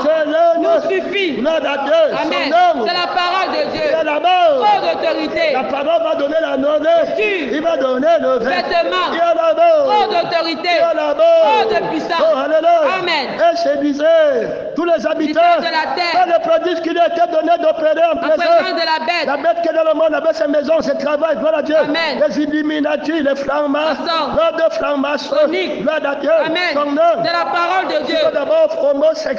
S2: nous suffit.
S1: Gloire à Dieu.
S2: Amen.
S1: Son nom.
S2: C'est la parole de Dieu.
S1: C'est la mort.
S2: Trop d'autorité.
S1: La parole va donner la nourriture. Il va donner le
S2: Vêtements.
S1: Il y a la mort.
S2: Trop d'autorité.
S1: Il y a la mort.
S2: Trop de puissance.
S1: Oh, alléluia.
S2: Amen.
S1: Et je disais, tous les habitants
S2: de la terre.
S1: par le prodige qui lui a été donné d'opérer en
S2: En présence
S1: présence.
S2: de la bête.
S1: La bête qui est dans le monde avec ses maisons, ses travails, gloire à Dieu.
S2: Amen.
S1: Les Illuminati, les francs-maçons,
S2: Maçons.
S1: gloire de francs-maçons,
S2: Sonique.
S1: gloire à Dieu.
S2: Amen.
S1: Son nom.
S2: C'est la parole de Dieu.
S1: Tout d'abord,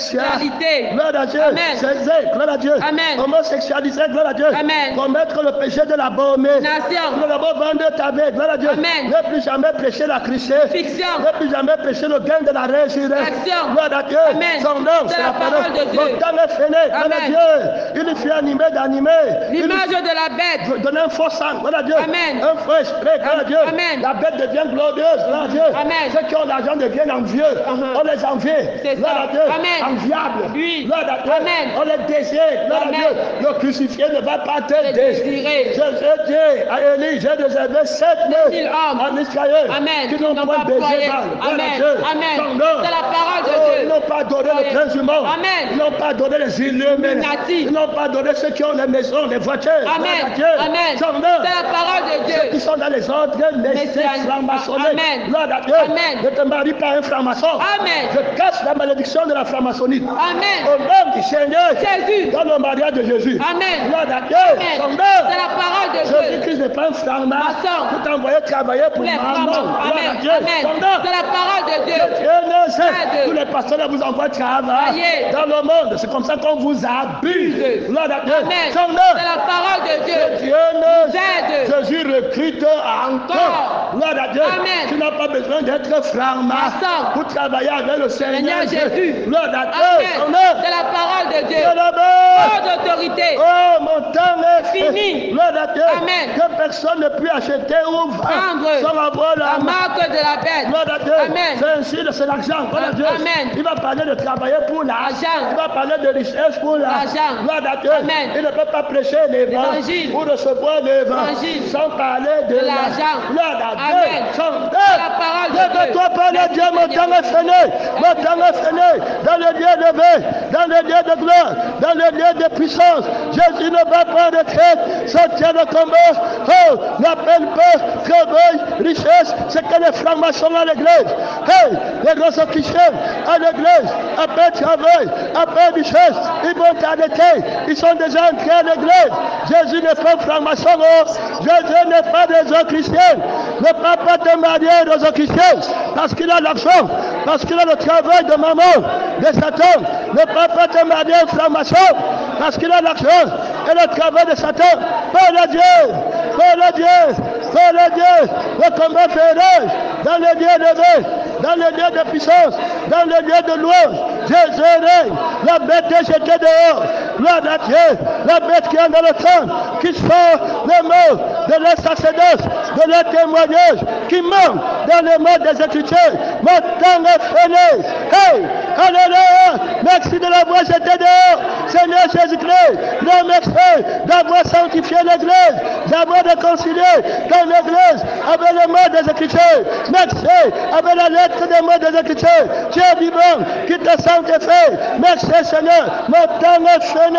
S1: homosexualité. Gloire à Dieu.
S2: Amen.
S1: C'est gloire à Dieu.
S2: Amen.
S1: Homosexualité, gloire à Dieu.
S2: Amen.
S1: Commettre le péché de la bomée.
S2: Nation.
S1: Tout d'abord, vendre ta bête, gloire à Dieu.
S2: Amen.
S1: Ne plus jamais prêcher la crucifixion.
S2: Fiction.
S1: Ne plus jamais prêcher le gain de la résurrection.
S2: Action.
S1: Gloire à Dieu.
S2: Amen.
S1: Son nom,
S2: C'est la parole de Dieu.
S1: Mon temps est fini. Gloire à
S2: Amen.
S1: Dieu. Il fait animer d'animer.
S2: L'image de la bête.
S1: Donner un faux sang. Gloire à Dieu.
S2: Amen.
S1: Un faux esprit. Gloire à Dieu.
S2: Amen.
S1: La bête devient glorieuse. Gloire à Dieu.
S2: Amen.
S1: Ceux qui ont l'argent deviennent envieux. On les envie.
S2: C'est
S1: Gloire
S2: ça.
S1: à Dieu.
S2: Amen.
S1: Enviable.
S2: Oui.
S1: Gloire à Dieu.
S2: Amen.
S1: On les désire. Gloire à
S2: Amen.
S1: Dieu. Le crucifié ne va pas te
S2: Les
S1: désirer.
S2: désirer.
S1: Je dis à Élie, j'ai réservé 7
S2: 1000 hommes
S1: en Israël
S2: Amen.
S1: qui n'ont pas
S2: croyé.
S1: baisé mal. Gloire à
S2: Amen.
S1: Dieu.
S2: Amen.
S1: Son nom.
S2: C'est la parole de
S1: Oh,
S2: Dieu.
S1: ils n'ont pas donné le prince du monde.
S2: Amen.
S1: Ils n'ont pas donné les Illuminati. Ils n'ont pas donné ceux qui ont les maisons, les voitures.
S2: Amen.
S1: Gloire à Dieu.
S2: Amen.
S1: Son nom.
S2: C'est la parole de
S1: Ceux qui
S2: Dieu.
S1: sont dans les ordres, les
S2: Messianiques.
S1: francs-maçonniques.
S2: Amen.
S1: Gloire à Dieu.
S2: Amen.
S1: Ne te marie pas un franc-maçon.
S2: Amen.
S1: Je casse la malédiction de la franc-maçonnerie.
S2: Amen.
S1: Au nom du Seigneur.
S2: Jésus.
S1: Dans le mariage de Jésus.
S2: Amen.
S1: Gloire à Dieu.
S2: Amen.
S1: Son
S2: C'est
S1: nom.
S2: la parole de Dieu.
S1: Jésus-Christ n'est pas un franc-maçon.
S2: Maçon.
S1: Vous t'envoyez travailler pour
S2: Les
S1: maman.
S2: femmes.
S1: Gloire à
S2: Amen.
S1: Dieu.
S2: Amen.
S1: Son nom.
S2: C'est la parole de Dieu.
S1: Dieu ne sait.
S2: Amen.
S1: Tous les pasteurs vous envoient travailler
S2: Travailler.
S1: dans le monde. C'est comme ça qu'on vous abuse. Gloire à Dieu.
S2: Amen.
S1: Son
S2: C'est
S1: nom.
S2: la parole de Dieu.
S1: Dieu ne
S2: Aide.
S1: Jésus recrute encore. Gloire à Dieu.
S2: Amen.
S1: Tu n'as pas besoin d'être franc-maçon
S2: Maçon.
S1: pour travailler avec le Seigneur
S2: Seigneur Jésus.
S1: Gloire à Dieu. Son
S2: Amen.
S1: nom.
S2: C'est la parole de Dieu.
S1: C'est la mort.
S2: Trop d'autorité.
S1: Oh, mon temps est
S2: Fini.
S1: Gloire à Dieu.
S2: Amen.
S1: Que personne ne puisse acheter ou vendre
S2: Vendre.
S1: sans avoir
S2: La
S1: la
S2: marque de la bête.
S1: Gloire à Dieu.
S2: Amen.
S1: C'est ainsi, c'est l'argent. Gloire à Dieu.
S2: Amen.
S1: Il va parler de travailler pour l'argent.
S2: L'argent.
S1: Il va parler de richesse pour l'argent.
S2: L'argent.
S1: Gloire à Dieu.
S2: Amen.
S1: Il ne peut pas prêcher l'évangile
S2: L'évangile.
S1: ou recevoir l'évangile
S2: L'évangile.
S1: sans parler de
S2: l'argent.
S1: Gloire à Dieu.
S2: Amen. La parole de Dieu.
S1: Lève-toi par le
S2: Merci,
S1: Dieu, mon
S2: Seigneur.
S1: temps est fini. Mon temps est fini. Dans le lieu de paix, dans le lieu de gloire, dans le lieu de puissance. Jésus ne va pas retraite. Sortir le combat. Oh, n'appelle pas travail, richesse. C'est que les francs-maçons à l'église. Hey, les grands chrétiens à l'église. Appelle travail, appelle richesse. Ils vont t'arrêter. Ils sont déjà entrés à l'église. Jésus n'est pas franc-maçon. Oh. Jésus n'est pas des autres chrétiens. Ne va pas te marier aux autres chrétiens. Parce qu'il a l'argent. Parce qu'il a le travail de maman, de Satan. Ne va pas te marier aux francs-maçons. Parce qu'il a l'argent et le travail de Satan. Parle à Dieu. Parle à Dieu. Parle à Dieu. Le combat féroce dans les lieux de paix, dans les lieux de puissance, dans les lieux de louange. Jésus règne. La bête est jetée dehors. Gloire à Dieu. La bête qui est dans le temple, qui sort les mots de leur sacerdoce, de leur témoignage, qui manque dans les mots des Écritures. Mon temps est fini. Hey! Alléluia! Merci de l'avoir jeté dehors. Seigneur Jésus-Christ, nous merci d'avoir sanctifié l'Église, d'avoir réconcilié dans l'Église avec les mots des Écritures. Merci avec la lettre des mots des Écritures. Tu es vivant, qui te sanctifie. Merci Seigneur, mon temps est fini.